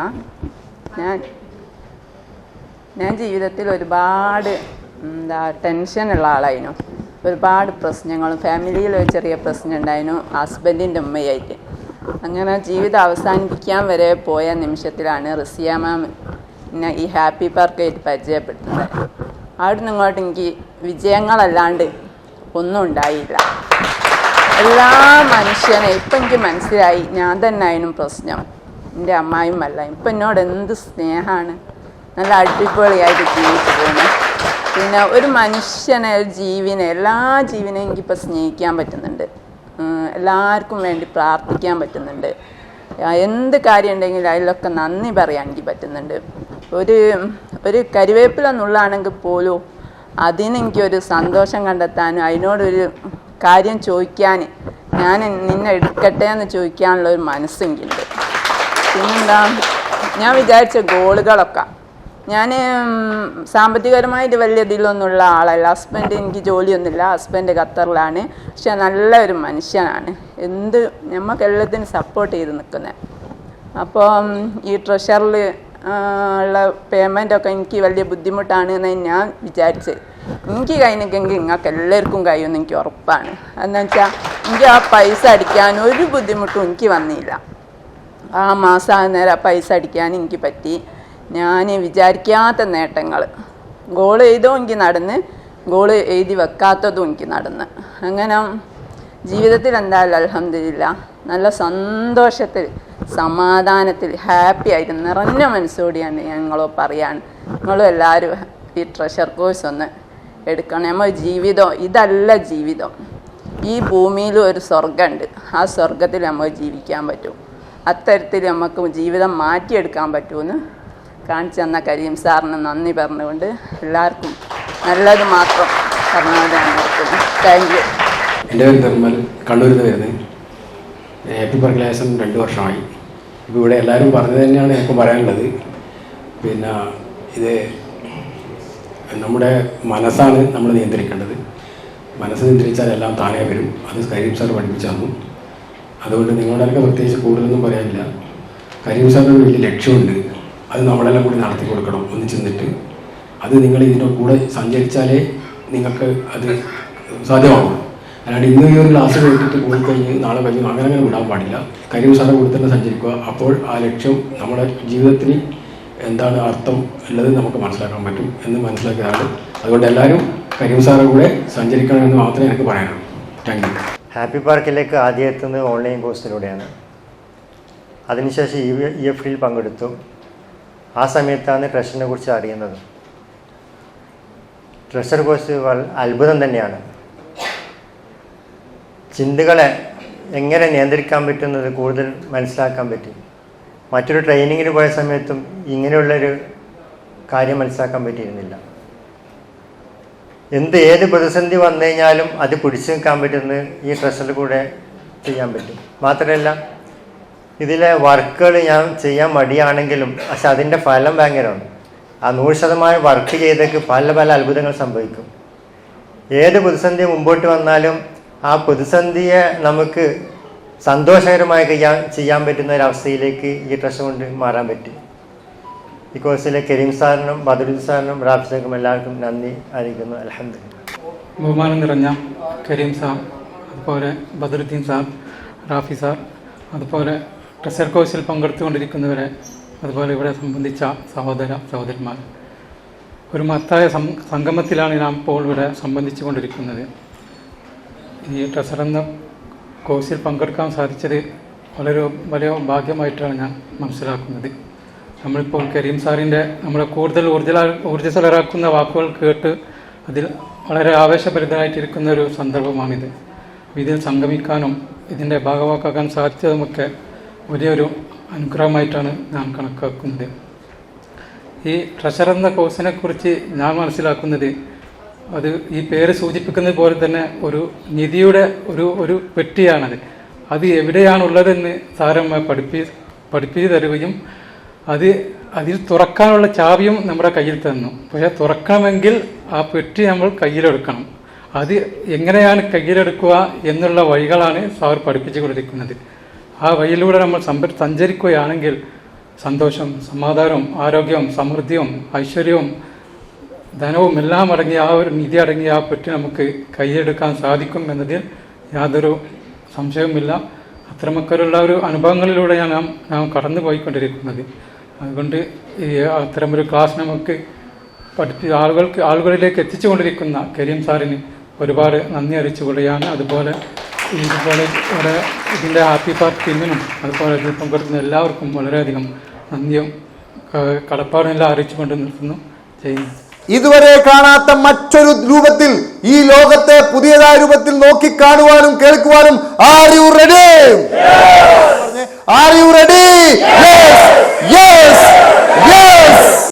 ഞാൻ ജീവിതത്തിൽ ഒരുപാട് ടെൻഷനുള്ള ആളായിരുന്നു. ഒരുപാട് പ്രശ്നങ്ങളും ഫാമിലിയിൽ ഒരു ചെറിയ പ്രശ്നം ഉണ്ടായിരുന്നു ഹസ്ബൻഡിൻ്റെ ഉമ്മയായിട്ട്. അങ്ങനെ ജീവിതം അവസാനിപ്പിക്കാൻ വരെ പോയ നിമിഷത്തിലാണ് റിസിയ മാം എന്നെ ഈ ഹാപ്പി പാർക്കായിട്ട് പരിചയപ്പെടുത്തുന്നത്. അവിടെ നിന്ന് ഇങ്ങോട്ട് എനിക്ക് വിജയങ്ങളല്ലാണ്ട് ഒന്നും ഉണ്ടായില്ല. എല്ലാ മനുഷ്യനെ ഇപ്പം എനിക്ക് മനസ്സിലായി, ഞാൻ തന്നെ ആയിരുന്നു പ്രശ്നം, എൻ്റെ അമ്മായും അല്ല. ഇപ്പം എന്നോട് എന്ത് സ്നേഹമാണ്, നല്ല അടിപൊളിയായിട്ട് ജീവിച്ചു പോകുന്നത്. പിന്നെ ഒരു മനുഷ്യനെ, ഒരു ജീവനെ, എല്ലാ ജീവനെയും എനിക്കിപ്പോൾ സ്നേഹിക്കാൻ പറ്റുന്നുണ്ട്. എല്ലാവർക്കും വേണ്ടി പ്രാർത്ഥിക്കാൻ പറ്റുന്നുണ്ട്. എന്ത് കാര്യം ഉണ്ടെങ്കിലും അതിലൊക്കെ നന്ദി പറയാൻ എനിക്ക് പറ്റുന്നുണ്ട്. ഒരു കരിവേപ്പില നുള്ളാണെങ്കിൽ പോലും അതിനെനിക്കൊരു സന്തോഷം കണ്ടെത്താനും അതിനോടൊരു കാര്യം ചോദിക്കാൻ, ഞാൻ നിന്നെ എടുക്കട്ടെ എന്ന് ചോദിക്കാനുള്ള ഒരു മനസ്സെങ്കിലുണ്ട്. പിന്നെന്താ, ഞാൻ വിചാരിച്ച ഗോളുകളൊക്കെ, ഞാൻ സാമ്പത്തികപരമായിട്ട് വലിയ ഇതിലൊന്നുള്ള ആളല്ല. ഹസ്ബൻഡ്, എനിക്ക് ജോലിയൊന്നുമില്ല, ഹസ്ബൻഡ് ഖത്തറിലാണ്. പക്ഷെ നല്ലൊരു മനുഷ്യനാണ്, നമുക്കെല്ലാത്തിനും സപ്പോർട്ട് ചെയ്ത് നിൽക്കുന്നത്. അപ്പോൾ ഈ ട്രഷറിൽ ഉള്ള പേയ്മെൻറ്റൊക്കെ എനിക്ക് വലിയ ബുദ്ധിമുട്ടാണ് എന്ന് ഞാൻ വിചാരിച്ചത്. എനിക്ക് കഴിഞ്ഞെങ്കിൽ നിങ്ങൾക്ക് എല്ലാവർക്കും കഴിയുമെന്ന് എനിക്ക് ഉറപ്പാണ്. എന്ന് വെച്ചാൽ എനിക്ക് ആ പൈസ അടിക്കാൻ ഒരു ബുദ്ധിമുട്ടും എനിക്ക് വന്നില്ല. ആ മാസം നേരം പൈസ അടിക്കാൻ എനിക്ക് പറ്റി. ഞാൻ വിചാരിക്കാത്ത നേട്ടങ്ങൾ, ഗോൾ എഴുതോ എനിക്ക് നടന്ന്, ഗോൾ എഴുതി വെക്കാത്തതും എനിക്ക് നടന്ന്. അങ്ങനെ ജീവിതത്തിൽ എന്തായാലും അൽഹംദുലില്ലാ നല്ല സന്തോഷത്തിൽ, സമാധാനത്തിൽ, ഹാപ്പി ആയിട്ട് നിറഞ്ഞ മനസ്സോടെയാണ് ഞങ്ങളോ പറയാണ്. നിങ്ങളും എല്ലാവരും ഈ ട്രഷർ കോഴ്സ് ഒന്ന് എടുക്കണം. നമ്മൾ ജീവിതം ഇതല്ല ജീവിതം. ഈ ഭൂമിയിൽ ഒരു സ്വർഗമുണ്ട്, ആ സ്വർഗത്തിൽ നമ്മൾ ജീവിക്കാൻ പറ്റും. അത്തരത്തിൽ നമുക്ക് ജീവിതം മാറ്റിയെടുക്കാൻ പറ്റുമെന്ന് കാണിച്ചു തന്ന കരീം സാറിന് നന്ദി പറഞ്ഞുകൊണ്ട് എല്ലാവർക്കും നല്ലത് മാത്രം പറഞ്ഞുകൊണ്ട് ഞാൻ നിർത്തുന്നു. Thank U. എൻ്റെ പേര് നിർമ്മൽ, കണ്ണൂരിൽ നിന്ന് വരുന്നത്. ഹാപ്പി പാർക്ക് ലേശം 2 വർഷമായി. ഇപ്പോൾ ഇവിടെ എല്ലാവരും പറഞ്ഞത് തന്നെയാണ് എനിക്ക് പറയാനുള്ളത്. പിന്നെ ഇത് നമ്മുടെ മനസ്സാണ് നമ്മൾ നിയന്ത്രിക്കേണ്ടത്. മനസ്സ് നിയന്ത്രിച്ചാൽ എല്ലാം താനേ വരും. അത് കരീം സാർ പഠിപ്പിച്ചു തന്നു. അതുകൊണ്ട് നിങ്ങളോടൊക്കെ പ്രത്യേകിച്ച് കൂടുതലൊന്നും പറയാനില്ല. കരീം സാറിന് വലിയ ലക്ഷ്യമുണ്ട്, അത് നമ്മളെല്ലാം കൂടി നടത്തി കൊടുക്കണം ഒന്നിച്ച് നിന്നിട്ട്. അത് നിങ്ങൾ ഇതിൻ്റെ കൂടെ സഞ്ചരിച്ചാലേ നിങ്ങൾക്ക് അത് സാധ്യമാകും. അല്ലാണ്ട് ഇന്ന് ഈ ഒരു ക്ലാസ് കേട്ടിട്ട് പോയി കഴിഞ്ഞ് നാളെ കഴിഞ്ഞ് അങ്ങനെ വിടാൻ പാടില്ല. കരീം സാറെ കൂടെ തന്നെ സഞ്ചരിക്കുക. അപ്പോൾ ആ ലക്ഷ്യം നമ്മുടെ ജീവിതത്തിന് എന്താണ് അർത്ഥം ഉള്ളത് നമുക്ക് മനസ്സിലാക്കാൻ പറ്റും എന്ന് മനസ്സിലാക്കിയതാണ്. അതുകൊണ്ട് എല്ലാവരും കരീം സാറെ കൂടെ സഞ്ചരിക്കണമെന്ന് മാത്രമേ എനിക്ക് പറയാനുള്ളൂ. Thank you. ഹാപ്പി പാർക്കിലേക്ക് ആദ്യം എത്തുന്നത് ഓൺലൈൻ കോഴ്സിലൂടെയാണ്. അതിനുശേഷം EFTയിൽ പങ്കെടുത്തു. ആ സമയത്താണ് ട്രഷറിനെ കുറിച്ച് അറിയുന്നത്. ട്രഷർ കോഴ്സ് അത്ഭുതം തന്നെയാണ്. ചിന്തകളെ എങ്ങനെ നിയന്ത്രിക്കാൻ പറ്റുന്നത് കൂടുതൽ മനസ്സിലാക്കാൻ പറ്റി. മറ്റൊരു ട്രെയിനിങ്ങിന് പോയ സമയത്തും ഇങ്ങനെയുള്ളൊരു കാര്യം മനസ്സിലാക്കാൻ പറ്റിയിരുന്നില്ല. ഏത് പ്രതിസന്ധി വന്നു കഴിഞ്ഞാലും അത് പിടിച്ചു നിൽക്കാൻ പറ്റുന്നത് ഈ ട്രഷറിൽ കൂടെ ചെയ്യാൻ പറ്റും. മാത്രമല്ല ഇതിലെ വർക്കുകൾ ഞാൻ ചെയ്യാൻ മടിയാണെങ്കിലും പക്ഷെ അതിൻ്റെ ഫലം ഭയങ്കരമാണ്. ആ 100% വർക്ക് ചെയ്തേക്ക് പല പല അത്ഭുതങ്ങൾ സംഭവിക്കും. ഏത് പ്രതിസന്ധി മുമ്പോട്ട് വന്നാലും ആ പ്രതിസന്ധിയെ നമുക്ക് സന്തോഷകരമായി ചെയ്യാൻ പറ്റുന്ന ഒരവസ്ഥയിലേക്ക് ഈ ട്രഷർ കൊണ്ട് മാറാൻ പറ്റും. ഈ കോഴ്സിലെ കരീം സാറിനും ബദറുദ്ദീൻ സാറിനും റാഫിക്കും എല്ലാവർക്കും നന്ദി അറിയിക്കുന്നു. അൽഹംദുലില്ലാ. ബഹുമാനം നിറഞ്ഞ കരീം സാർ, അതുപോലെ ബദറുദ്ദീൻ സാർ, റാഫി സാർ, അതുപോലെ ട്രഷർ കോഴ്സിൽ പങ്കെടുത്തുകൊണ്ടിരിക്കുന്നവരെ, അതുപോലെ ഇവിടെ സംബന്ധിച്ച സഹോദരന്മാർ, ഒരു മഹത്തായ സംഗമത്തിലാണ് നാം ഇപ്പോൾ ഇവിടെ സംബന്ധിച്ചു കൊണ്ടിരിക്കുന്നത്. ഈ ട്രഷർ എന്ന കോഴ്സിൽ പങ്കെടുക്കാൻ സാധിച്ചത് വളരെ വലിയ ഭാഗ്യമായിട്ടാണ് ഞാൻ മനസ്സിലാക്കുന്നത്. നമ്മളിപ്പോൾ കരീം സാറിൻ്റെ നമ്മളെ കൂടുതൽ ഊർജ്ജസ്വലരാക്കുന്ന വാക്കുകൾ കേട്ട് അതിൽ വളരെ ആവേശഭരിതരായിട്ടിരിക്കുന്ന ഒരു സന്ദർഭമാണിത്. ഇതിൽ സംഗമിക്കാനും ഇതിൻ്റെ ഭാഗവാക്കാക്കാൻ സാധിച്ചതുമൊക്കെ വലിയൊരു അനുഗ്രഹമായിട്ടാണ് ഞാൻ കണക്കാക്കുന്നത്. ഈ ട്രഷർ എന്ന കോഴ്സിനെ കുറിച്ച് ഞാൻ മനസ്സിലാക്കുന്നത്, അത് ഈ പേര് സൂചിപ്പിക്കുന്നത് പോലെ തന്നെ ഒരു നിധിയുടെ ഒരു പെട്ടിയാണത്. അത് എവിടെയാണുള്ളതെന്ന് സാറമ്മ പഠിപ്പിച്ചു തരുകയും അതിൽ തുറക്കാനുള്ള ചാവിയും നമ്മുടെ കയ്യിൽ തന്നു. പക്ഷേ തുറക്കണമെങ്കിൽ ആ പെട്ടി നമ്മൾ കയ്യിലെടുക്കണം. അത് എങ്ങനെയാണ് കയ്യിലെടുക്കുക എന്നുള്ള വഴികളാണ് സാർ പഠിപ്പിച്ചു കൊണ്ടിരിക്കുന്നത്. ആ വഴിയിലൂടെ നമ്മൾ സഞ്ചരിക്കുകയാണെങ്കിൽ സന്തോഷം, സമാധാനവും, ആരോഗ്യവും, സമൃദ്ധിയും, ഐശ്വര്യവും, ധനവും എല്ലാം അടങ്ങിയ ആ ഒരു നിധി അടങ്ങിയ ആ പെട്ടി നമുക്ക് കയ്യിലെടുക്കാൻ സാധിക്കും എന്നതിൽ യാതൊരു സംശയവുമില്ല. അത്തരമൊക്കെയുള്ള ഒരു അനുഭവങ്ങളിലൂടെയാണ് നാം കടന്നു പോയിക്കൊണ്ടിരിക്കുന്നത്. അതുകൊണ്ട് ഈ അത്തരമൊരു ക്ലാസ് നമുക്ക് ആളുകളിലേക്ക് എത്തിച്ചുകൊണ്ടിരിക്കുന്ന കരീം സാറിന് ഒരുപാട് നന്ദി അറിയിച്ചുകൊള്ളുകയാണ്. അതുപോലെ ഇതിൻ്റെ ഹാപ്പി പാർക്ക് ടീമിനും അതുപോലെ ഇതിൽ പങ്കെടുക്കുന്ന എല്ലാവർക്കും വളരെയധികം നന്ദിയും കടപ്പാടും എല്ലാം അറിയിച്ചുകൊണ്ട് നിർത്തുന്നു. ചെയ്യുന്നു. ഇതുവരെ കാണാത്ത മറ്റൊരു രൂപത്തിൽ ഈ ലോകത്തെ പുതിയതായ രൂപത്തിൽ നോക്കിക്കാണുവാനും കേൾക്കുവാനും are you ready? Are you ready? Yes yes yes